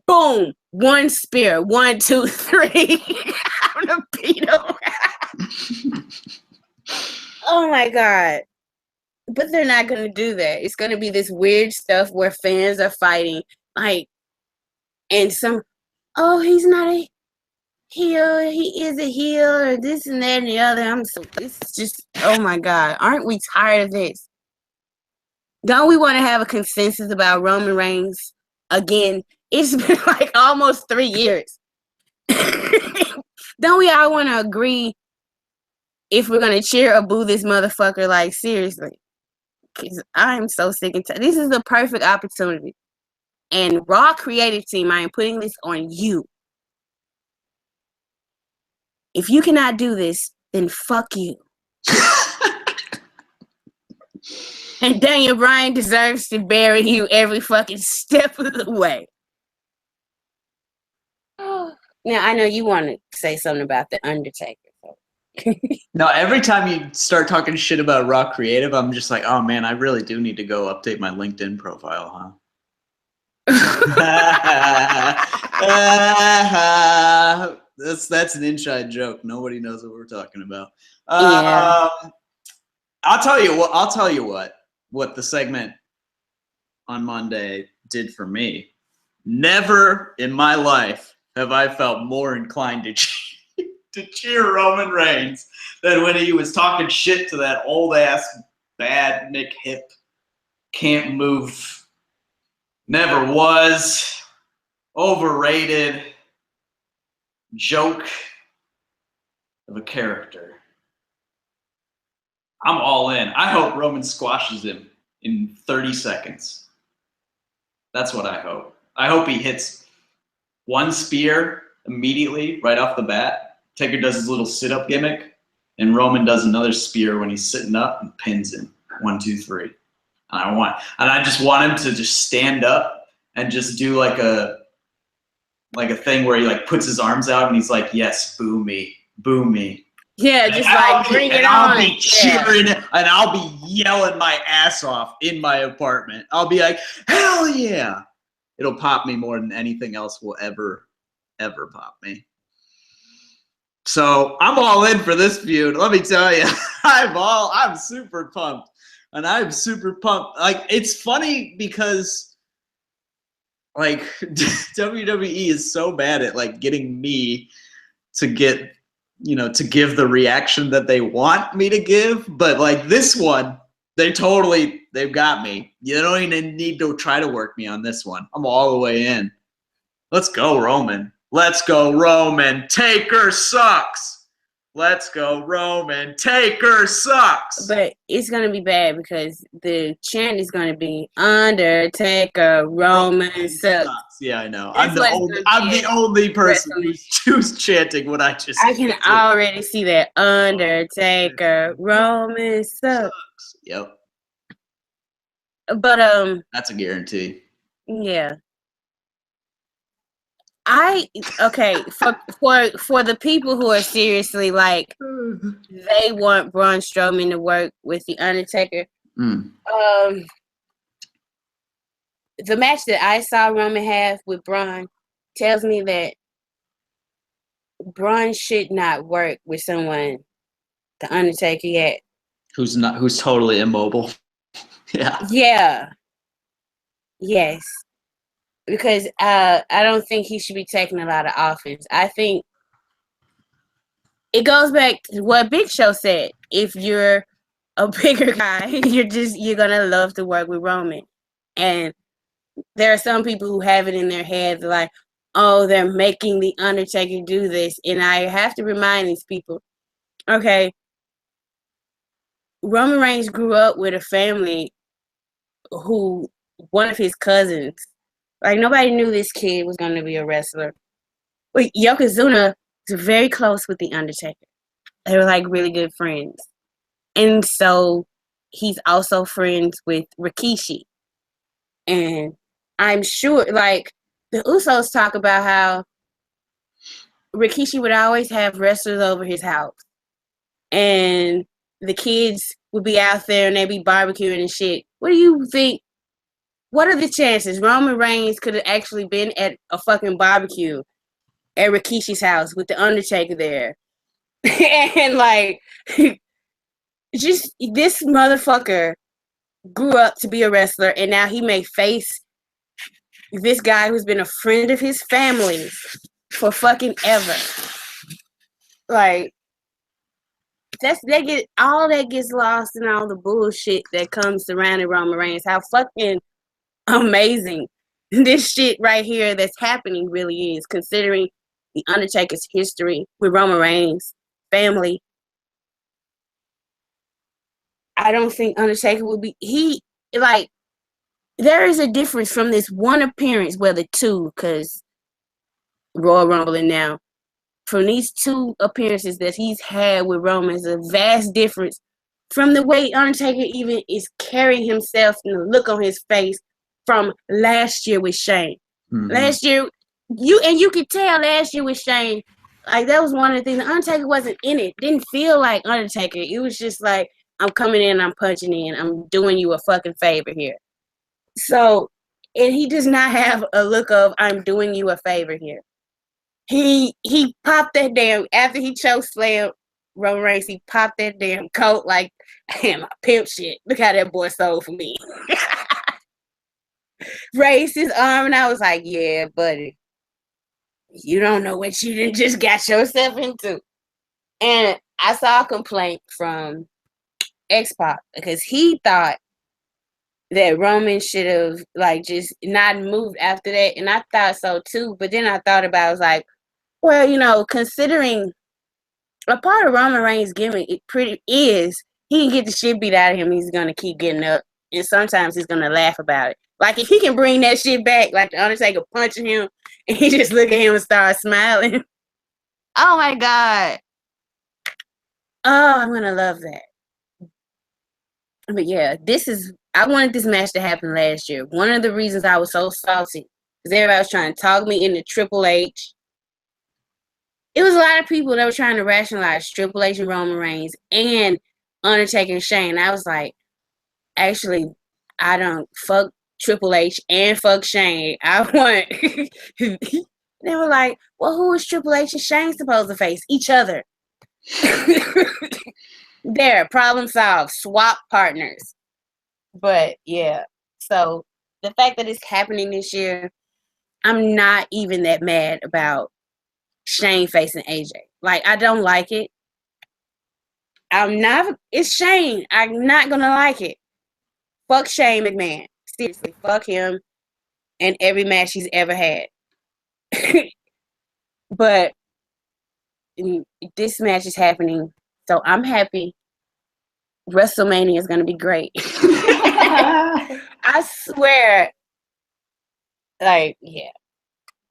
boom, one spear, 1, 2, 3. I'm going to beat him. Oh my God. But they're not going to do that. It's going to be this weird stuff where fans are fighting. Like, and he's not a heel. He is a heel, or this and that and the other. This is just, oh my God. Aren't we tired of this? Don't we want to have a consensus about Roman Reigns again? It's been like almost 3 years. Don't we all want to agree if we're going to cheer or boo this motherfucker? Like, seriously. Because I'm so sick and tired. This is the perfect opportunity. And Raw creative team, I am putting this on you. If you cannot do this, then fuck you. And Daniel Bryan deserves to bury you every fucking step of the way. Now, I know you want to say something about The Undertaker. So. No, every time you start talking shit about Raw Creative, I'm just like, oh man, I really do need to go update my LinkedIn profile, huh? That's an inside joke. Nobody knows what we're talking about. Yeah. I'll tell you what the segment on Monday did for me. Never in my life have I felt more inclined to cheer Roman Reigns than when he was talking shit to that old ass bad Nick Hip. Can't move. Never was. Overrated. Joke of a character. I'm all in. I hope Roman squashes him in 30 seconds. That's what I hope. I hope he hits one spear immediately right off the bat. Taker does his little sit-up gimmick, and Roman does another spear when he's sitting up and pins him. 1, 2, 3. And I just want him to just stand up and just do like a thing where he like puts his arms out and he's like, yes, boo me, boo me. Yeah, just like bring it on. I'll be cheering and I'll be yelling my ass off in my apartment. I'll be like, hell yeah. It'll pop me more than anything else will ever pop me. So I'm all in for this feud. Let me tell you, I'm super pumped. And I'm super pumped. Like, it's funny because like WWE is so bad at like getting me to give the reaction that they want me to give. But like this one, they've got me. You don't even need to try to work me on this one. I'm all the way in. Let's go, Roman. Let's go, Roman. Taker sucks. Let's go, Roman. Taker sucks. But it's going to be bad because the chant is going to be Undertaker, Roman sucks. Yeah, I know. I'm the only person who's chanting what I just I can already see that. Undertaker, Roman sucks. Yep. But that's a guarantee. Yeah. For the people who are seriously like they want Braun Strowman to work with the Undertaker. The match that I saw Roman have with Braun tells me that Braun should not work with someone, the Undertaker, yet. Who's totally immobile. Yeah. Yeah. Yes. Because I don't think he should be taking a lot of offense. I think it goes back to what Big Show said. If you're a bigger guy, you're gonna love to work with Roman. And there are some people who have it in their heads like, oh, they're making the Undertaker do this. And I have to remind these people, okay, Roman Reigns grew up with a family who one of his cousins, like nobody knew this kid was going to be a wrestler. But Yokozuna was very close with the Undertaker. They were like really good friends. And so he's also friends with Rikishi. And I'm sure, like, the Usos talk about how Rikishi would always have wrestlers over his house. And the kids would be out there and they'd be barbecuing and shit. What do you think? What are the chances Roman Reigns could have actually been at a fucking barbecue at Rikishi's house with the Undertaker there? And like, just this motherfucker grew up to be a wrestler, and now he may face this guy who's been a friend of his family for fucking ever. Like, all that gets lost in all the bullshit that comes surrounding Roman Reigns. How fucking amazing this shit right here that's happening really is, considering the Undertaker's history with Roman Reigns' family. I don't think Undertaker will be. There is a difference from this one appearance, well, the two, because Royal Rumble and now, from these two appearances that he's had with Roman, is a vast difference from the way Undertaker even is carrying himself and the look on his face from last year with Shane. Mm-hmm. Last year, you could tell last year with Shane, like, that was one of the things. The Undertaker wasn't in it. Didn't feel like Undertaker. It was just like, I'm coming in, I'm punching in, I'm doing you a fucking favor here. So, and he does not have a look of, I'm doing you a favor here. He popped that damn, after he chokeslammed Roman Reigns, he popped that damn coat like, damn, my pimp shit. Look how that boy sold for me. Raised his arm, and I was like, yeah, buddy, you don't know what you done just got yourself into. And I saw a complaint from X-Pac because he thought that Roman should have, like, just not moved after that. And I thought so too. But then I thought about it, I was like, well, you know, considering a part of Roman Reigns' gimmick, he can get the shit beat out of him. He's going to keep getting up. And sometimes he's going to laugh about it. Like, if he can bring that shit back, like the Undertaker punching him, and he just look at him and start smiling. Oh, my God. Oh, I'm going to love that. But yeah, I wanted this match to happen last year. One of the reasons I was so salty because everybody was trying to talk me into Triple H. It was a lot of people that were trying to rationalize Triple H and Roman Reigns and Undertaker and Shane. I was like, actually, I don't fuck Triple H and fuck Shane. I want. They were like, well, who is Triple H and Shane supposed to face? Each other. There, problem solved. Swap partners. But yeah, so the fact that it's happening this year, I'm not even that mad about Shane facing AJ. Like, I don't like it. It's Shane. I'm not gonna like it. Fuck Shane McMahon. Seriously, fuck him and every match he's ever had. But this match is happening, so I'm happy. WrestleMania is gonna be great. I swear. Like, yeah.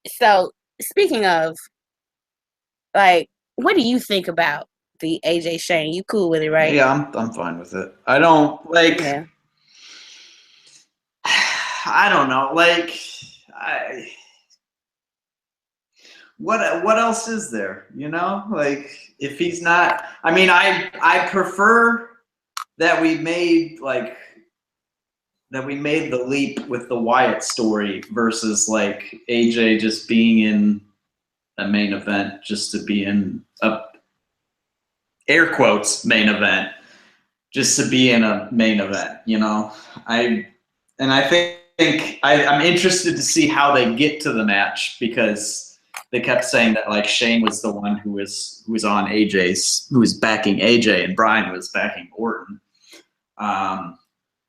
So, speaking of, like, what do you think about the AJ Shane? You cool with it, right? Yeah, I'm fine with it. I don't like. Yeah. I don't know. Like, what else is there? You know, like, if he's not. I mean, I prefer that we made the leap with the Wyatt story versus like AJ just being in a main event just to be in a air quotes main event, just to be in a main event. You know, I think I'm interested to see how they get to the match, because they kept saying that like Shane was the one who was on AJ's, who was backing AJ, and Brian was backing Orton.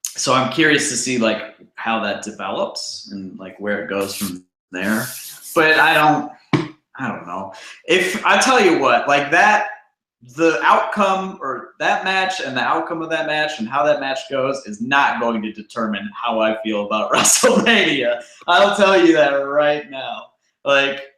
So I'm curious to see like how that develops and like where it goes from there. But I don't know. If I tell you what, like that, the outcome or that match and the outcome of that match and how that match goes is not going to determine how I feel about WrestleMania. I'll tell you that right now. Like,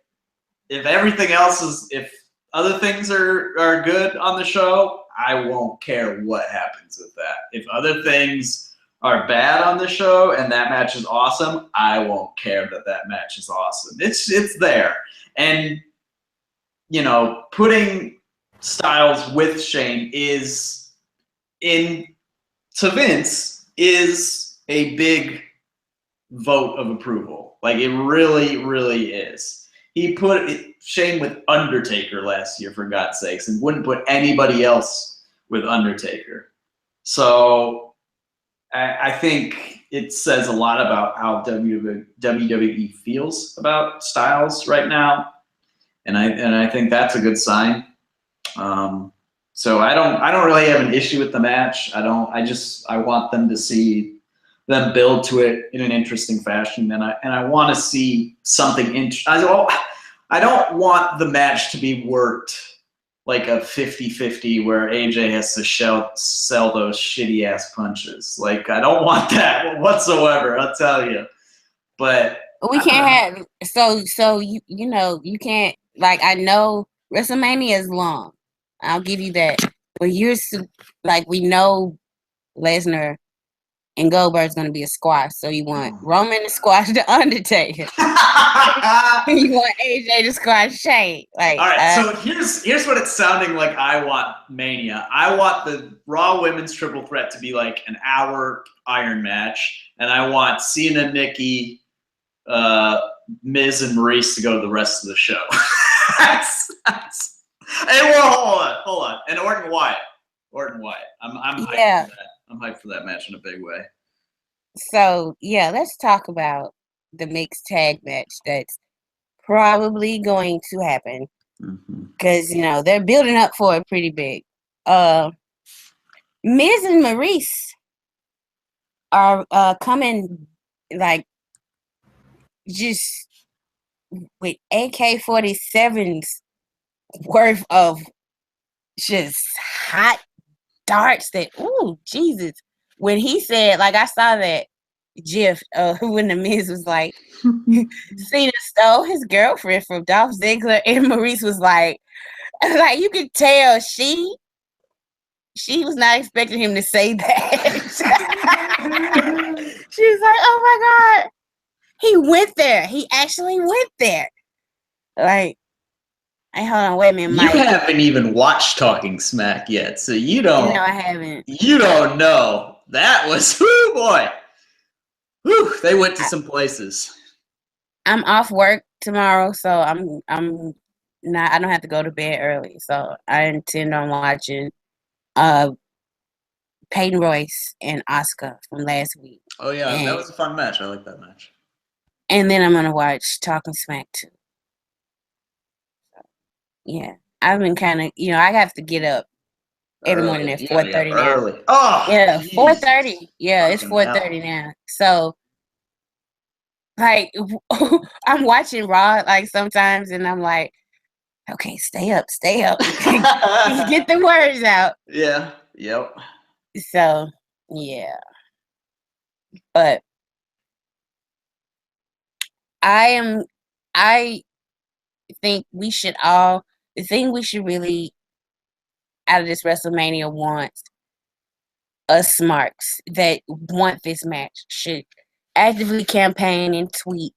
if everything else is, if other things are good on the show, I won't care what happens with that. If other things are bad on the show and that match is awesome, I won't care that that match is awesome. It's there. And, you know, putting Styles with Shane is, to Vince, is a big vote of approval. Like, it really, really is. He put Shane with Undertaker last year, for God's sakes, and wouldn't put anybody else with Undertaker. So I think it says a lot about how WWE feels about Styles right now, and I think that's a good sign. So I don't really have an issue with the match. I want them to see them build to it in an interesting fashion, and I want to see something interesting. I don't want the match to be worked like a 50-50 where AJ has to sell those shitty ass punches. Like, I don't want that whatsoever, I'll tell you. But we can't have so you know, you can't, like, I know WrestleMania is long. I'll give you that. But like, we know Lesnar and Goldberg's going to be a squash. So you want Roman to squash The Undertaker. You want AJ to squash Shane. Like, all right, so here's what it's sounding like. I want Mania. I want the Raw Women's Triple Threat to be like an hour Iron match, and I want Cena, Nikki, Miz, and Maurice to go to the rest of the show. Hey, well, hold on. And Orton Wyatt. I'm hyped for that. I'm hyped for that match in a big way. So, yeah, let's talk about the mixed tag match that's probably going to happen. Because, you know, they're building up for it pretty big. Miz and Maurice are coming, like, just with AK-47s worth of just hot darts that, ooh, Jesus. When he said, like, I saw that GIF when the Miz was like, Cena stole his girlfriend from Dolph Ziggler, and Maurice was like, you could tell she was not expecting him to say that. She was like, oh my God, he went there. He actually went there. Like, hey, hold on, wait a minute, Mike. You haven't even watched Talking Smack yet, so you don't. No, I haven't. You don't know. That was, whoo, boy. Whew, they went to some places. I'm off work tomorrow, so I'm not. I don't have to go to bed early, so I intend on watching Peyton Royce and Asuka from last week. Oh yeah, that was a fun match. I like that match. And then I'm gonna watch Talking Smack too. So, yeah, I've been kind of, you know, I have to get up every morning at 4:30 now. Early. Oh yeah, 4:30. Yeah, it's 4:30 now. So, like, I'm watching Raw like sometimes, and I'm like, okay, stay up. Get the words out. Yeah. Yep. So, yeah. But I think we should really, out of this WrestleMania, want us smarks that want this match should actively campaign and tweet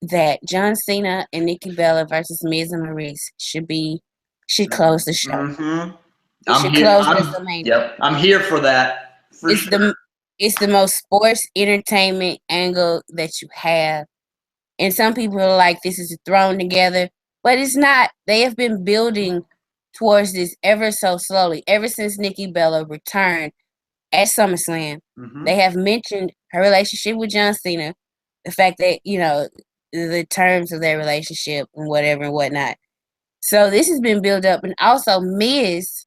that John Cena and Nikki Bella versus Miz and Maurice should close the show. Mm-hmm. WrestleMania. Yep, I'm here for that. It's the most sports entertainment angle that you have. And some people are like, this is thrown together. But it's not. They have been building towards this ever so slowly. Ever since Nikki Bella returned at SummerSlam, they have mentioned her relationship with John Cena, the fact that, the terms of their relationship and whatever and whatnot. So this has been built up. And also Miz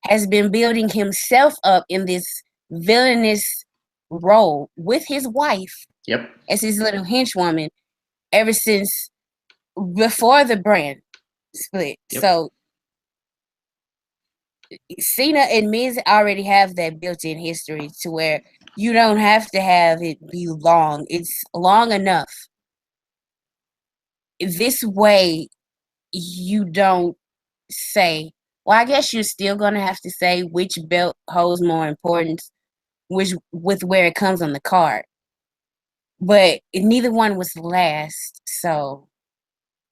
has been building himself up in this villainous role with his wife as his little henchwoman ever since before the brand split. So Cena and Miz already have that built-in history to where you don't have to have it be long. It's long enough. This way, you don't say, well, I guess you're still going to have to say which belt holds more importance, with where it comes on the card. But neither one was last, so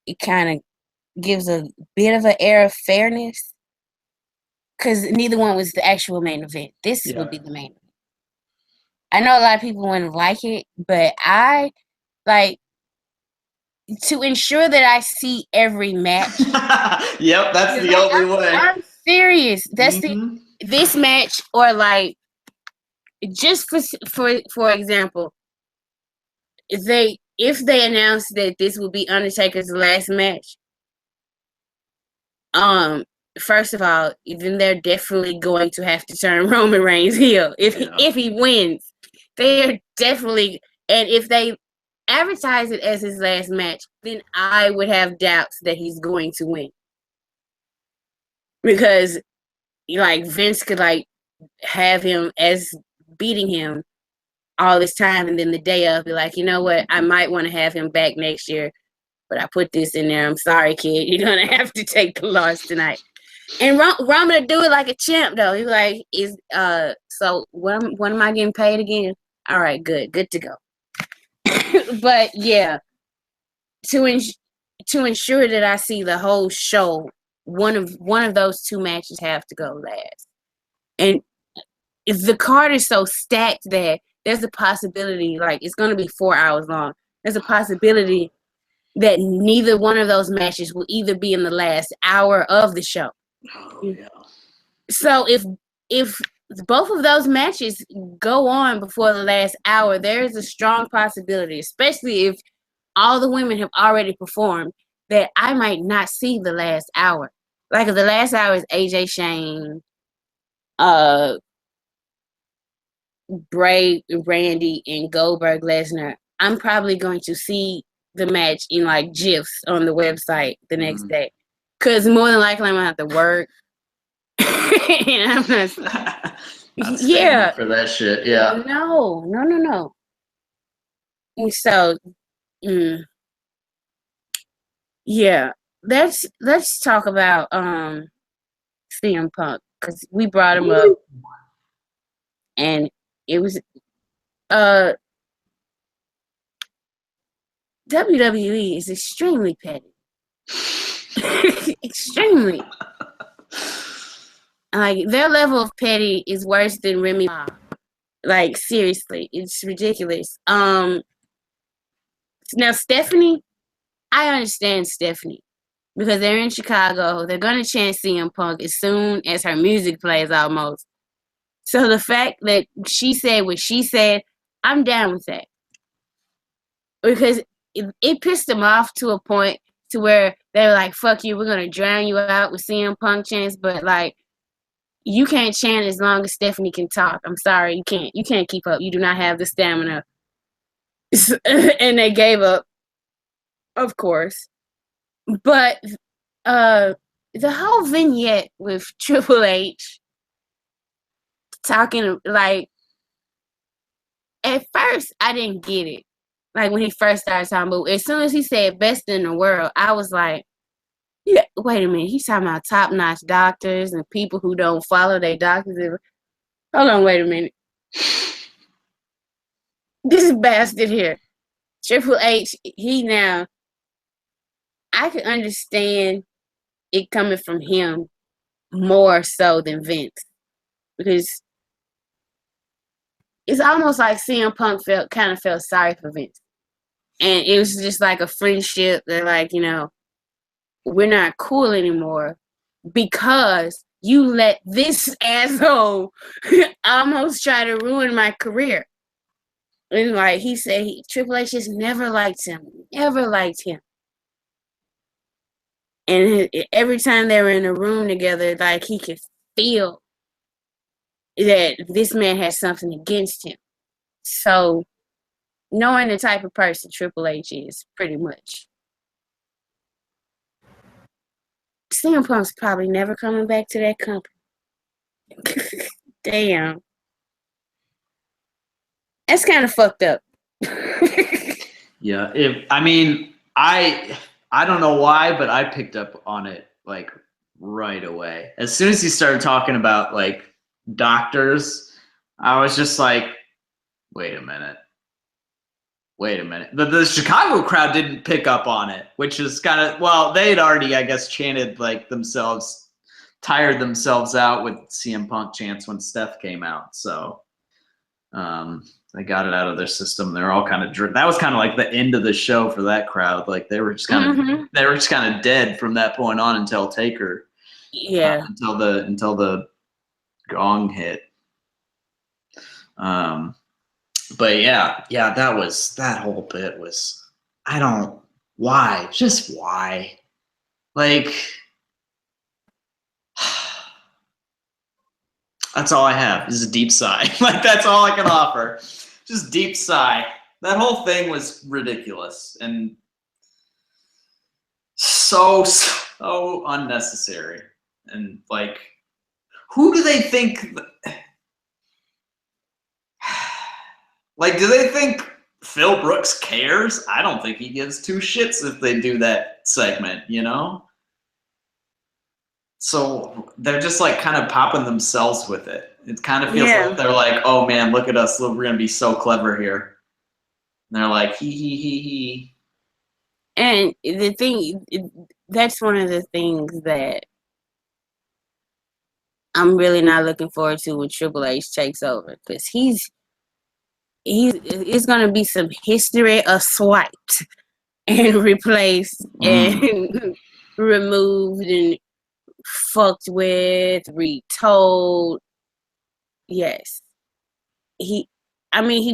it kind of gives a bit of an air of fairness. Because neither one was the actual main event. This would be the main event. I know a lot of people wouldn't like it, but I like to ensure that I see every match. That's the only way. I'm serious. That's this match, or like, just for example, if they announce that this will be Undertaker's last match, first of all, then they're definitely going to have to turn Roman Reigns heel if he wins. They are definitely, and if they advertise it as his last match, then I would have doubts that he's going to win, because like Vince could like have him as beating him all this time, and then the day of be like, you know what, I might want to have him back next year, but I put this in there. I'm sorry, kid. You're gonna have to take the loss tonight. And Roman would do it like a champ, though. He's like, so what am I getting paid again? All right, good to go. But yeah, to ensure that I see the whole show, one of those two matches have to go last. And if the card is so stacked that there's a possibility, like, it's going to be 4 hours long. There's a possibility that neither one of those matches will either be in the last hour of the show. Oh, yeah. So if both of those matches go on before the last hour, there is a strong possibility, especially if all the women have already performed, that I might not see the last hour. Like, if the last hour is AJ Shane, Bray, Randy, and Goldberg Lesnar, I'm probably going to see the match in like GIFs on the website the next day. Because more than likely I'm going to have to work. And I'm not for that shit. Yeah. No. And so, yeah. Let's talk about CM Punk, because we brought him up, and it was WWE is extremely petty. Extremely. Like, their level of petty is worse than Remy Ma. Like, seriously, it's ridiculous. Now Stephanie, I understand Stephanie, because they're in Chicago. They're gonna chant CM Punk as soon as her music plays, almost. So the fact that she said what she said, I'm down with that, because it pissed them off to a point to where they're like, "Fuck you, we're gonna drown you out with CM Punk chants." But like, you can't chant as long as Stephanie can talk. I'm sorry, you can't. You can't keep up. You do not have the stamina. And they gave up, of course. But the whole vignette with Triple H talking, like, at first I didn't get it. Like, when he first started talking, but as soon as he said best in the world, I was like, yeah, wait a minute. He's talking about top-notch doctors and people who don't follow their doctors. Hold on, wait a minute. This bastard here, Triple H, I can understand it coming from him more so than Vince, because it's almost like CM Punk felt sorry for Vince. And it was just like a friendship that, like, we're not cool anymore because you let this asshole almost try to ruin my career. And like he said, Triple H just never liked him. Never liked him. And every time they were in a room together, like he could feel that this man has something against him. So, knowing the type of person Triple H is, pretty much. CM Punk's probably never coming back to that company. Damn. That's kind of fucked up. Yeah, I don't know why, but I picked up on it like right away. As soon as he started talking about like doctors, I was just like, wait a minute. But the Chicago crowd didn't pick up on it, which is kind of, well, they'd already, I guess, chanted like themselves, tired themselves out with CM Punk chants when Steph came out. So they got it out of their system. They're all kind of that was kind of like the end of the show for that crowd. Like they were just kind of dead from that point on until Taker. Yeah. Until the gong hit. But yeah, that whole bit was, why? Like, that's all I have is a deep sigh. Like, that's all I can offer. Just deep sigh. That whole thing was ridiculous and so unnecessary. And, like, who do they think... Like, do they think Phil Brooks cares? I don't think he gives two shits if they do that segment, you know? So they're just like kind of popping themselves with it. It kind of feels like they're like, oh man, look at us. We're going to be so clever here. And they're like, he. And the thing, that's one of the things that I'm really not looking forward to when Triple H takes over. Because it's going to be some history swiped and replaced and removed and fucked with, retold. Yes. He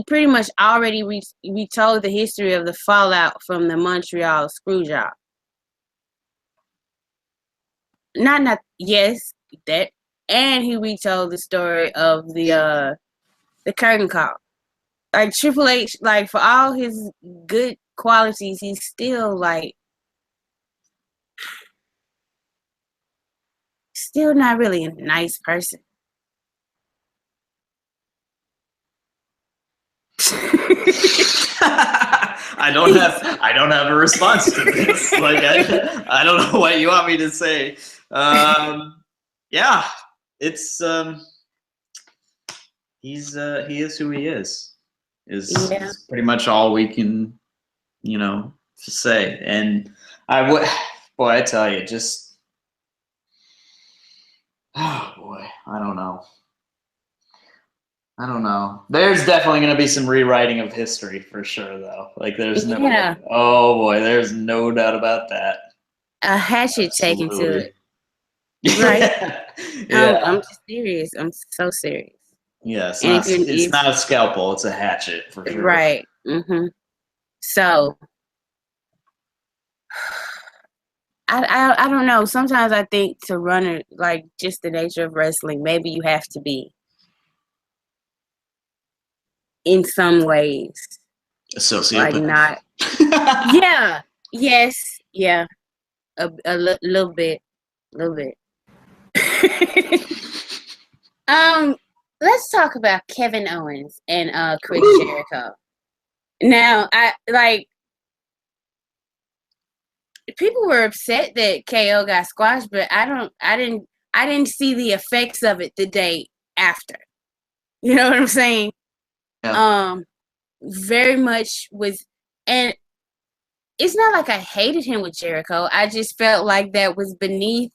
pretty much already retold the history of the fallout from the Montreal screw job. Yes, that, and he retold the story of the curtain call. Like Triple H, like for all his good qualities, he's still not really a nice person. I don't have a response to this. Like I don't know what you want me to say. Yeah, it's he is who he is. Is pretty much all we can, say. And I tell you, just, oh boy, I don't know. There's definitely going to be some rewriting of history for sure, though. Like, there's oh boy, there's no doubt about that. A hatchet taken to it. Right? Yeah. I'm just serious. I'm so serious. Yeah, it's not a scalpel, it's a hatchet for sure. Right. Mm-hmm. So, I don't know. Sometimes I think to run it, like just the nature of wrestling, maybe you have to be, in some ways, a sociopath. Like not. Yeah. Yes. Yeah. A little bit. Let's talk about Kevin Owens and Chris Jericho. Now, people were upset that KO got squashed, but I didn't see the effects of it the day after. You know what I'm saying? Yeah. Very much was, and it's not like I hated him with Jericho. I just felt like that was beneath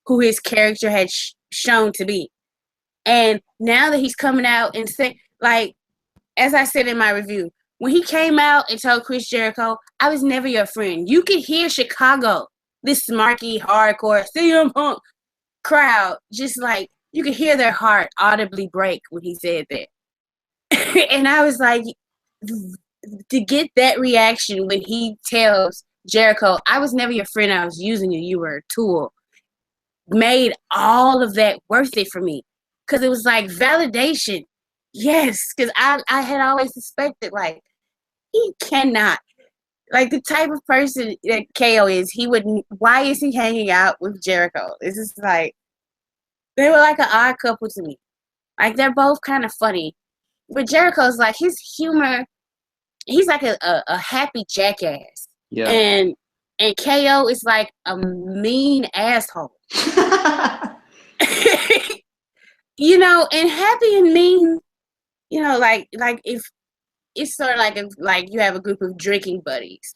who his character had shown to be. And now that he's coming out and saying, like, as I said in my review, when he came out and told Chris Jericho, I was never your friend. You could hear Chicago this smarky, hardcore CM Punk crowd, just like, you could hear their heart audibly break when he said that. And I was like, to get that reaction when he tells Jericho, I was never your friend, I was using you, you were a tool, made all of that worth it for me. Because it was like validation. Yes, because I had always suspected, like, he cannot. Like, the type of person that KO is, why is he hanging out with Jericho? It's just like, they were like an odd couple to me. Like, they're both kind of funny. But Jericho's like, his humor, he's like a happy jackass. Yeah. And KO is like a mean asshole. You know, and happy and mean, you know, like if it's sort of like if like you have a group of drinking buddies,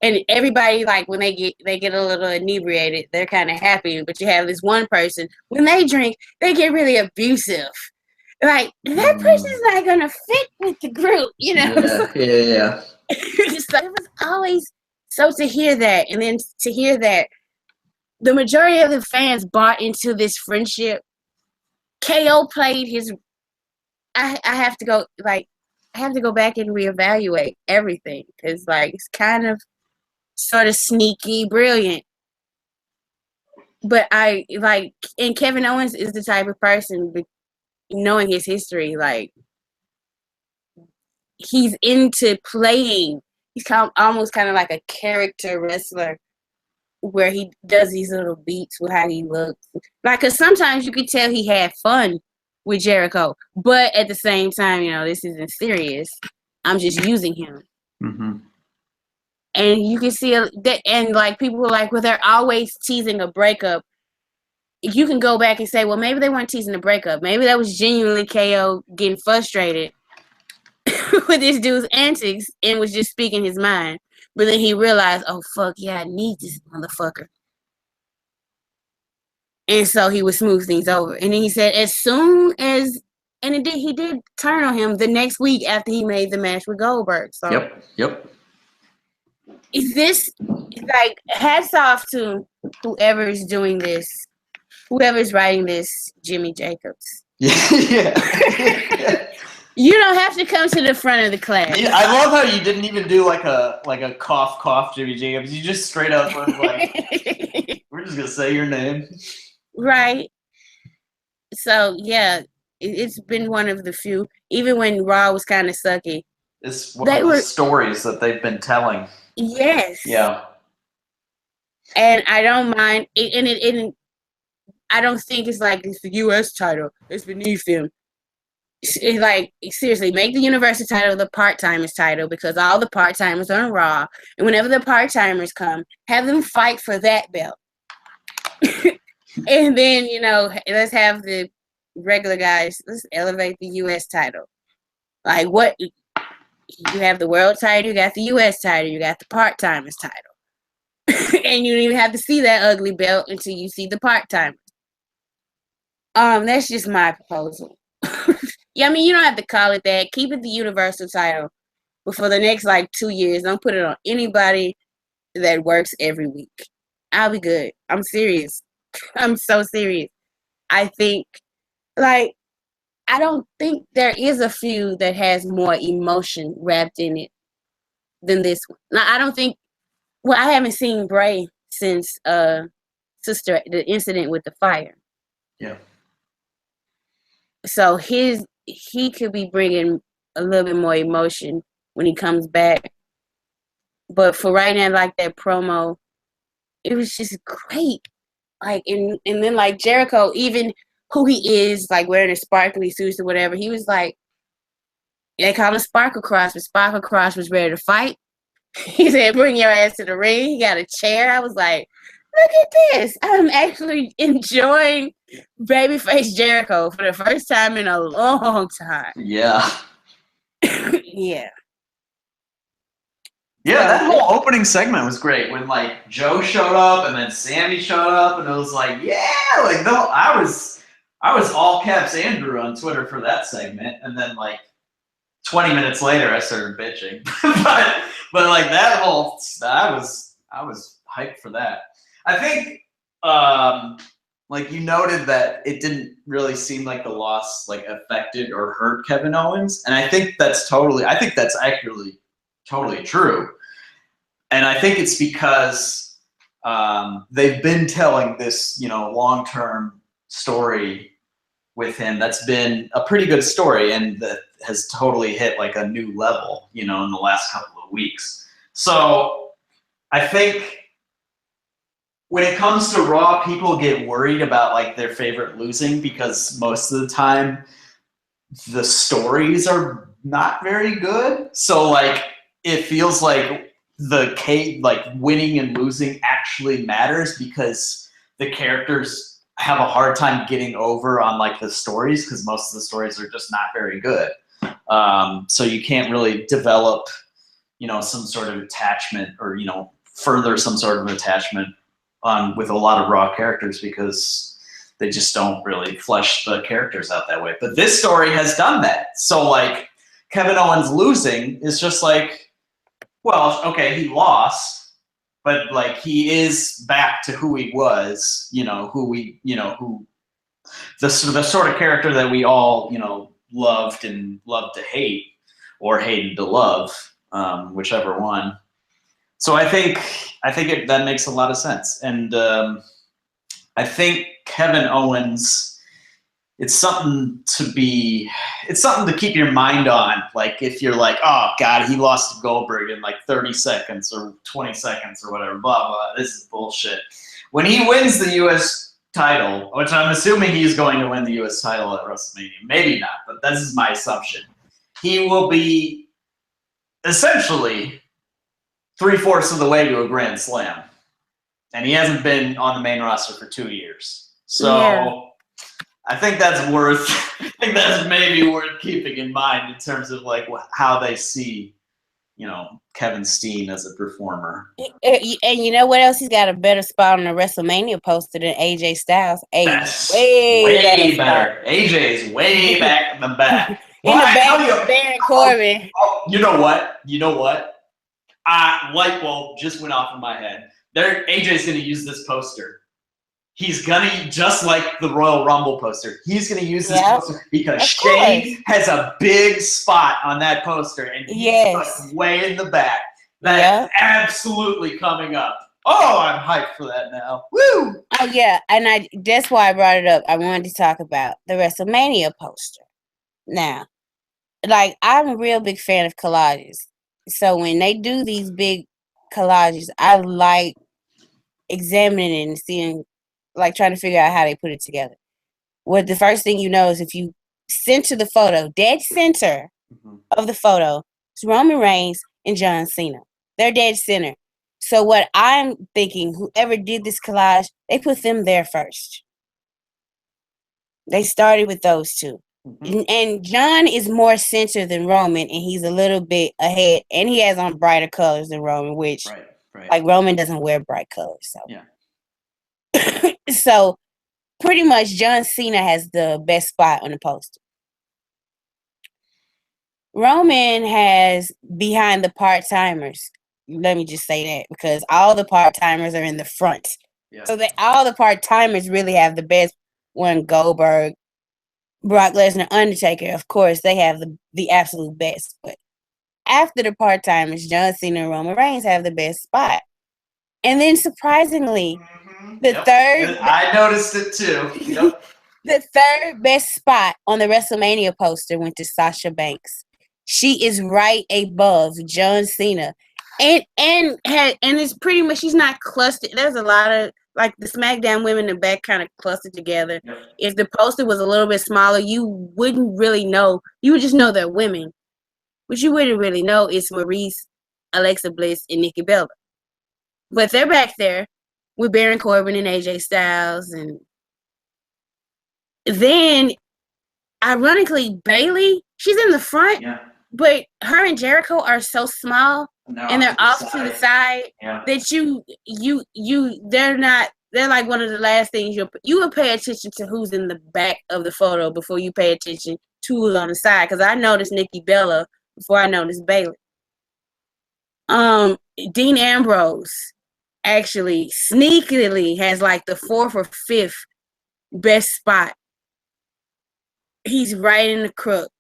and everybody, like, when they get a little inebriated, they're kind of happy, but you have this one person, when they drink, they get really abusive. Like, that person's not gonna fit with the group, you know. Yeah. So it was always so to hear that, and then to hear that the majority of the fans bought into this friendship. KO played his. I have to go back and reevaluate everything, because like it's kind of sort of sneaky, brilliant. But I like, and Kevin Owens is the type of person, knowing his history, like, he's into playing. He's almost kind of like a character wrestler, where he does these little beats with how he looks. Like, because sometimes you could tell he had fun with Jericho, but at the same time, you know, this isn't serious. I'm just using him. Mm-hmm. And you can see that, and like, people were like, well, they're always teasing a breakup. You can go back and say, well, maybe they weren't teasing a breakup. Maybe that was genuinely KO getting frustrated with this dude's antics and was just speaking his mind. But then he realized, oh, fuck, yeah, I need this motherfucker. And so he would smooth things over. And then he said, as soon as, and he did turn on him the next week after he made the match with Goldberg. So Yep. Is this, like, hats off to whoever's doing this, whoever's writing this, Jimmy Jacobs. Yeah. You don't have to come to the front of the class. Yeah, I love how you didn't even do like a cough Jimmy Jacobs. You just straight up was like, we're just gonna say your name. Right. So yeah, it's been one of the few. Even when Raw was kind of sucky, it's one of the stories that they've been telling. Yes. Yeah. And I don't mind, and I don't think it's like it's the U.S. title. It's beneath him. It's like, seriously, make the Universal title the part-timers title, because all the part-timers are on Raw, and whenever the part-timers come, have them fight for that belt. And then, you know, let's have the regular guys, let's elevate the U.S. title. Like, what, you have the world title, you got the U.S. title, you got the part-timers title. And you don't even have to see that ugly belt until you see the part-timers. That's just my proposal. Yeah, I mean, you don't have to call it that. Keep it the Universal title. But for the next, like, 2 years, don't put it on anybody that works every week. I'll be good. I'm serious. I'm so serious. I think, like, I don't think there is a feud that has more emotion wrapped in it than this one. Now, I don't think, well, I haven't seen Bray since the incident with the fire. Yeah. So he could be bringing a little bit more emotion when he comes back. But for right now, like, that promo, it was just great. Like, and then, like, Jericho, even who he is, like, wearing a sparkly suits or whatever, he was like, they call him Sparkle Cross, but Sparkle Cross was ready to fight. He said, bring your ass to the ring. He got a chair. I was like, look at this. I'm actually enjoying babyface Jericho for the first time in a long time. Yeah. Yeah. Yeah, that whole opening segment was great when, like, Joe showed up and then Sammy showed up, and it was like, yeah, like, no, I was all caps Andrew on Twitter for that segment, and then, like, 20 minutes later I started bitching. but like, that whole, I was hyped for that. I think, like you noted that it didn't really seem like the loss like affected or hurt Kevin Owens, and I think that's actually totally true. And I think it's because they've been telling this, long-term story with him that's been a pretty good story and that has totally hit like a new level, in the last couple of weeks. So I think when it comes to Raw, people get worried about like their favorite losing because most of the time the stories are not very good. So like it feels like like winning and losing actually matters because the characters have a hard time getting over on like the stories because most of the stories are just not very good. So you can't really develop, some sort of attachment or, further some sort of attachment with a lot of Raw characters because they just don't really flesh the characters out that way. But this story has done that. So like Kevin Owens losing is just like, well, okay, he lost, but like he is back to who he was, the sort of character that we all, loved to hate or hated to love, whichever one. So I think that makes a lot of sense. And I think Kevin Owens, it's something to keep your mind on. Like if you're like, oh God, he lost to Goldberg in like 30 seconds or 20 seconds or whatever, blah, blah, this is bullshit. When he wins the U.S. title, which I'm assuming he's going to win the U.S. title at WrestleMania, maybe not, but this is my assumption. He will be essentially 3/4 of the way to a Grand Slam. And he hasn't been on the main roster for 2 years. So yeah. I think that's maybe worth keeping in mind in terms of like how they see, Kevin Steen as a performer. And you know what else? He's got a better spot on the WrestleMania poster than AJ Styles. Way better. AJ is way back in the back. In the back of Baron Corbin. You know what? Light bulb just went off in my head. AJ's going to use this poster. He's going to, just like the Royal Rumble poster, he's going to use this poster because Shane has a big spot on that poster and he's like way in the back. That's absolutely coming up. Oh, I'm hyped for that now. Woo! Oh, yeah. And that's why I brought it up. I wanted to talk about the WrestleMania poster. Now, like, I'm a real big fan of collages. So when they do these big collages, I like examining it and seeing, like, trying to figure out how they put it together. Well, the first thing you know is if you center the photo, dead center of the photo, it's Roman Reigns and John Cena. They're dead center. So what I'm thinking, whoever did this collage, they put them there first. They started with those two. Mm-hmm. And John is more center than Roman, and he's a little bit ahead, and he has on brighter colors than Roman, which, like, Roman doesn't wear bright colors. So, yeah. So, pretty much, John Cena has the best spot on the poster. Roman has behind the part-timers. Let me just say that, because all the part-timers are in the front. Yeah. So, all the part-timers really have the best one. Goldberg, Brock Lesnar, Undertaker, of course, they have the absolute best. But after the part-timers, John Cena and Roman Reigns have the best spot. And then, surprisingly, the third... I noticed it, too. Yep. The third best spot on the WrestleMania poster went to Sasha Banks. She is right above John Cena. And it's pretty much, she's not clustered. There's a lot of, like, the SmackDown women in the back kind of clustered together. Yep. If the poster was a little bit smaller, you wouldn't really know. You would just know they're women. What you wouldn't really know is Maurice, Alexa Bliss, and Nikki Bella. But they're back there with Baron Corbin and AJ Styles. And then, ironically, Bayley, she's in the front. Yeah. But her and Jericho are so small, and they're off to the side that they're like one of the last things you will pay attention to who's in the back of the photo before you pay attention to who's on the side. Because I noticed Nikki Bella before I noticed Bayley. Dean Ambrose actually sneakily has like the 4th or 5th best spot. He's right in the crook,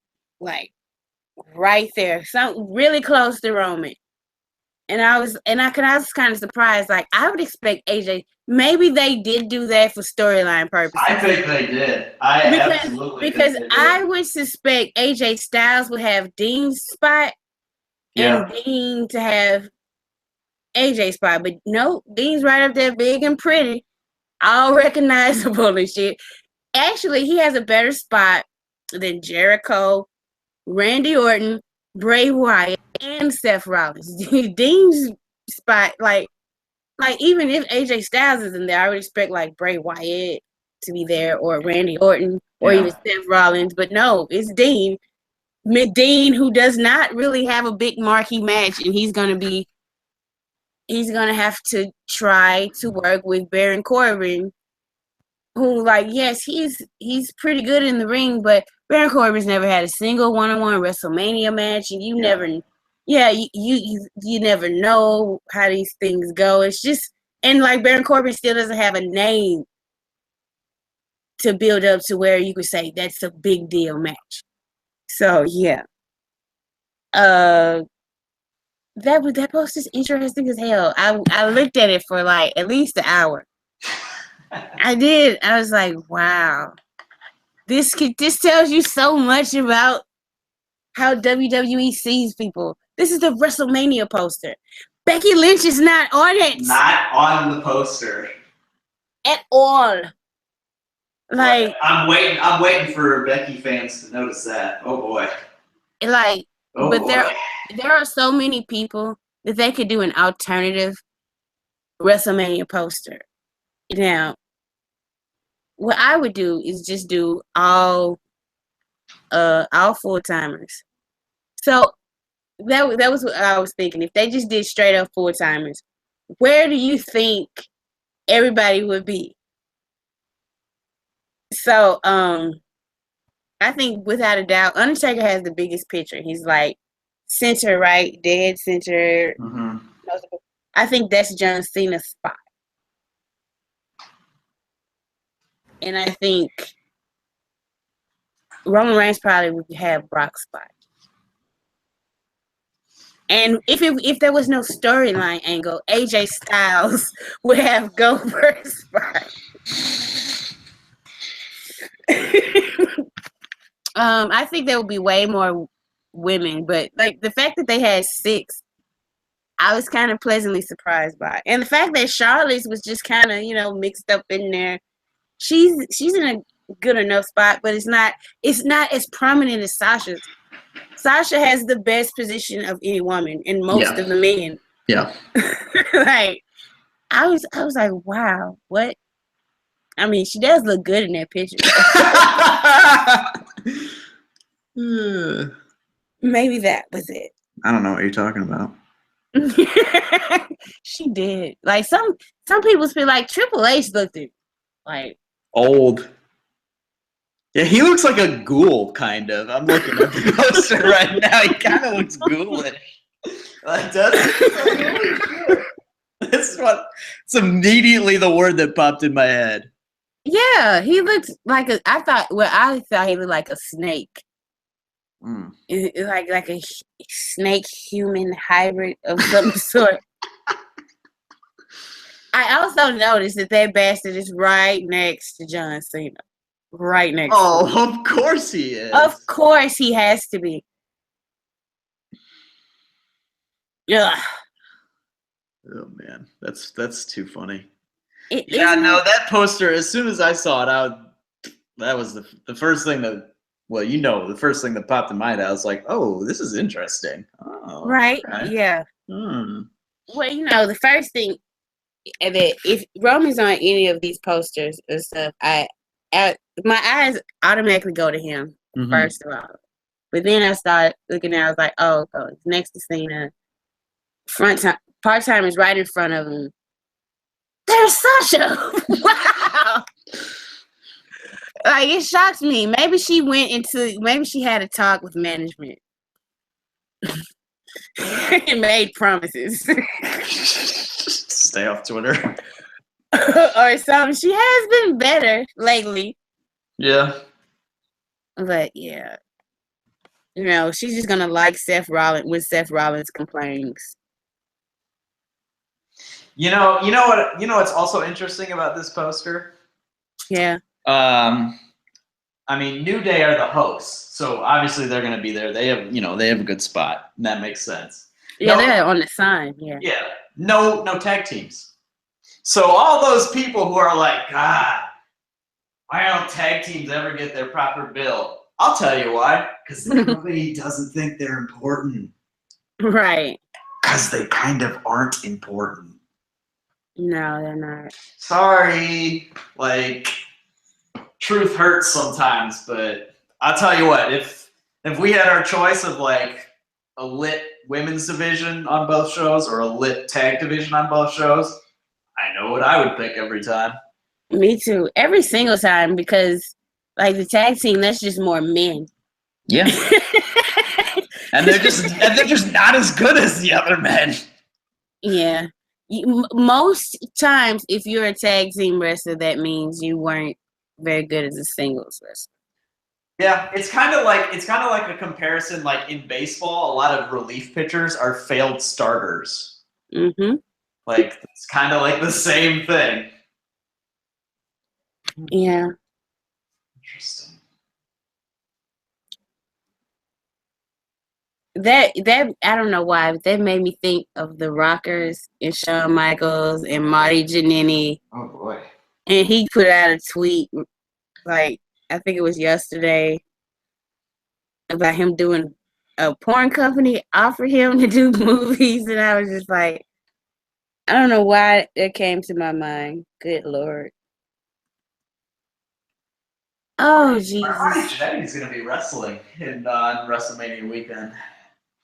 like right there, something really close to Roman. And I was kind of surprised. Like, I would expect AJ. Maybe they did do that for storyline purposes. I think they did. Absolutely because think they did. I would suspect AJ Styles would have Dean's spot, and Dean to have AJ's spot. But no, Dean's right up there, big and pretty, all recognizable and shit. Actually, he has a better spot than Jericho, Randy Orton, Bray Wyatt, and Seth Rollins. Dean's spot, like even if AJ Styles is in there, I would expect like Bray Wyatt to be there, or Randy Orton, or even Seth Rollins. But no, it's Dean. Dean, who does not really have a big marquee match, and he's gonna have to try to work with Baron Corbin, who, like, yes, he's pretty good in the ring, but Baron Corbin's never had a single one-on-one WrestleMania match, and you never know how these things go. It's just, and like Baron Corbin still doesn't have a name to build up to where you could say that's a big deal match. So yeah, that post is interesting as hell. I looked at it for like at least an hour. I did. I was like, wow. This tells you so much about how WWE sees people. This is the WrestleMania poster. Becky Lynch is not on it. Not on the poster. At all. Like, I'm waiting for Becky fans to notice that. Oh boy. Like, there are so many people that they could do an alternative WrestleMania poster. Now, what I would do is just do all full-timers. So that was what I was thinking. If they just did straight up full-timers, where do you think everybody would be? So I think without a doubt, Undertaker has the biggest picture. He's like center right, dead center. Mm-hmm. I think that's John Cena's spot. And I think Roman Reigns probably would have Brock's spot. And if there was no storyline angle, AJ Styles would have Goldberg's spot. I think there would be way more women, but like the fact that they had 6, I was kind of pleasantly surprised by. And the fact that Charlotte's was just kind of, mixed up in there. She's in a good enough spot, but it's not as prominent as Sasha's. Sasha has the best position of any woman in most of the men. Yeah. Like, I was like, wow, what? I mean, she does look good in that picture. Maybe that was it. I don't know what you're talking about. She did. Like, some people feel like Triple H looked like old. Yeah, he looks like a ghoul, kind of. I'm looking at the poster right now. He kind of looks ghoulish. Like, it's immediately the word that popped in my head. Yeah, he looks like I thought he looked like a snake. Like a snake human hybrid of some sort. I also noticed that bastard is right next to John Cena. Right next to him. Of course he is. Of course he has to be. Yeah. Oh man, that's too funny. That poster, as soon as I saw it, that was the first thing that, the first thing that popped in my head. I was like, oh, this is interesting. Oh, right? okay. Yeah. Hmm. Well, the first thing that if Roman's on any of these posters and stuff, my eyes automatically go to him, first of all. But then I started looking at it, I was like, oh, next to Cena. Part-time is right in front of him. There's Sasha! Wow! Like, it shocks me. Maybe she had a talk with management. And made promises. Stay off Twitter. Or something. She has been better lately. Yeah. But yeah. You know, she's just gonna like Seth Rollins when Seth Rollins complains. You know what's also interesting about this poster? Yeah. I mean, New Day are the hosts, so obviously they're going to be there. They have a good spot, and that makes sense. Yeah, they're on the sign. Yeah. Yeah. No tag teams. So all those people who are like, God, why don't tag teams ever get their proper bill? I'll tell you why. Because the company doesn't think they're important. Right. Because they kind of aren't important. No, they're not. Sorry. Like, truth hurts sometimes, but I'll tell you what, if we had our choice of like a lit women's division on both shows or a lit tag division on both shows, I know what I would pick every time. Me too. Every single time, because like the tag team, that's just more men. Yeah. and they're just not as good as the other men. Yeah. Most times, if you're a tag team wrestler, that means you weren't very good as a singles wrestler. Yeah, it's kind of like a comparison. Like in baseball, a lot of relief pitchers are failed starters. Mm-hmm. Like it's kind of like the same thing. Yeah. Interesting. That I don't know why, but that made me think of the Rockers and Shawn Michaels and Marty Jannetty. Oh boy. And he put out a tweet, like I think it was yesterday, about him doing a porn company offered him to do movies, and I was just like, I don't know why it came to my mind. Good Lord. Oh, Jesus. Marty Jannetty's going to be wrestling on WrestleMania weekend.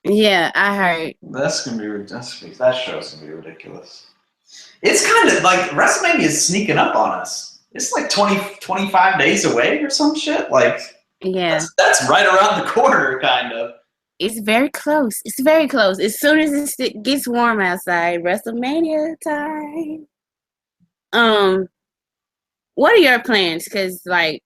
Yeah, I heard. That show's going to be ridiculous. It's kind of like WrestleMania is sneaking up on us. It's like 25 days away or some shit. Like, yeah, that's right around the corner, kind of. It's very close. It's very close. As soon as it gets warm outside, WrestleMania time. What are your plans? Because like,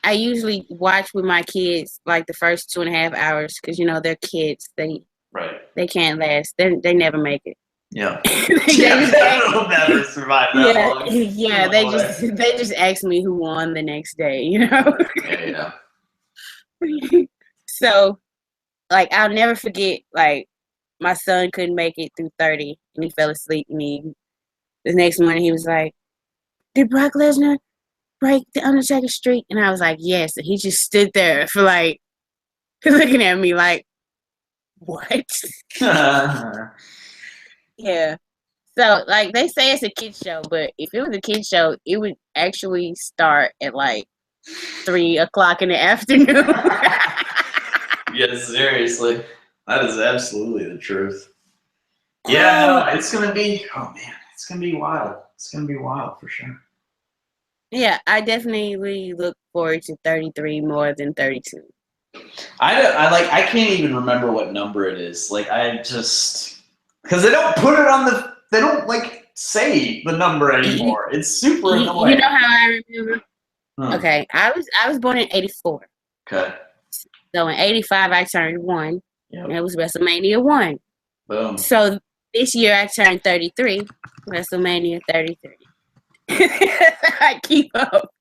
I usually watch with my kids like the first 2.5 hours because they're kids. They can't last. They never make it. Yeah. They'll never survive that long. Yeah, they just ask me who won the next day, Yeah. So, like, I'll never forget, like, my son couldn't make it through 30, and he fell asleep, and the next morning he was like, did Brock Lesnar break the Undertaker streak? And I was like, yes, and he just stood there for, like, looking at me like, what? Yeah. So, like, they say it's a kid's show, but if it was a kid's show, it would actually start at, like, 3 o'clock in the afternoon. Yeah, seriously. That is absolutely the truth. Yeah, no, it's going to be, it's going to be wild. It's going to be wild for sure. Yeah, I definitely look forward to 33 more than 32. I can't even remember what number it is. Like, because they don't put it they don't, like, say the number anymore. It's super annoying. You know how I remember? Okay, I was born in 84. Okay. So in 85, I turned 1. Yep. And it was WrestleMania 1. Boom. So this year I turned 33. WrestleMania 33. I keep up.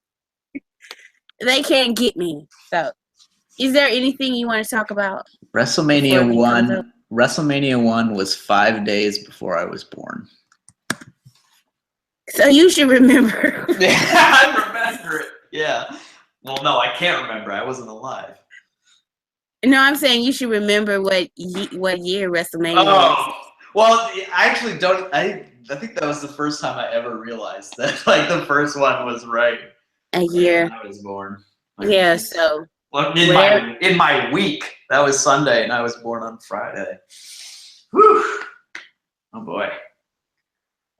They can't get me. So, is there anything you want to talk about? WrestleMania 1 was 5 days before I was born. So you should remember. Yeah, I remember it. Yeah. Well, no, I can't remember. I wasn't alive. No, I'm saying you should remember what year WrestleMania was. Well, I actually don't. I think that was the first time I ever realized that, like, the first one was right. A year. When I was born. Yeah, so. Well, in my week, that was Sunday, and I was born on Friday. Whew. Oh boy.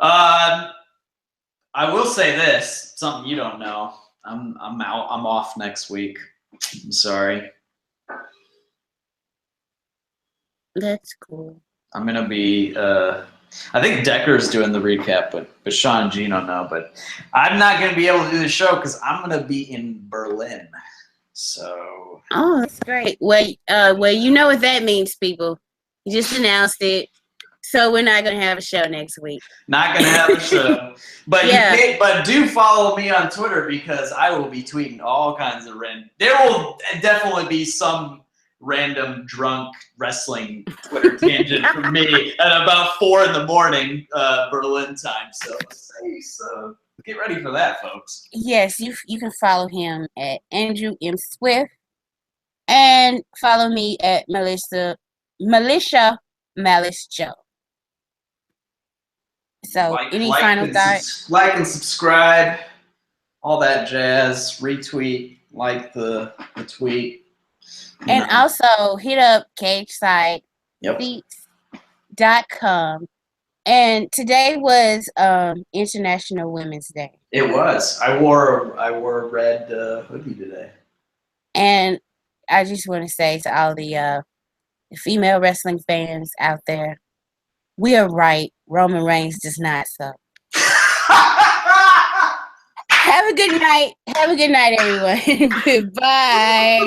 I will say this, something you don't know. I'm out. I'm off next week. I'm sorry. That's cool. I'm gonna be I think Decker's doing the recap, but Sean and Gino know. But I'm not going to be able to do the show because I'm going to be in Berlin. So. Oh, that's great. Well, you know what that means, people. You just announced it. So we're not going to have a show next week. Not going to have a show. But yeah. But do follow me on Twitter because I will be tweeting all kinds of random. There will definitely be some random drunk wrestling Twitter tangent from me at about 4 a.m. Berlin time. So get ready for that, folks. Yes, you can follow him at andrewmswift and follow me at Militia Malice Joe. So, any final thoughts? Like and subscribe, all that jazz. Retweet, like the tweet. And also hit up Cagesiders.com. And today was International Women's Day. It was. I wore a red hoodie today. And I just want to say to all the female wrestling fans out there, we are right. Roman Reigns does not suck. Have a good night. Have a good night, everyone. Goodbye.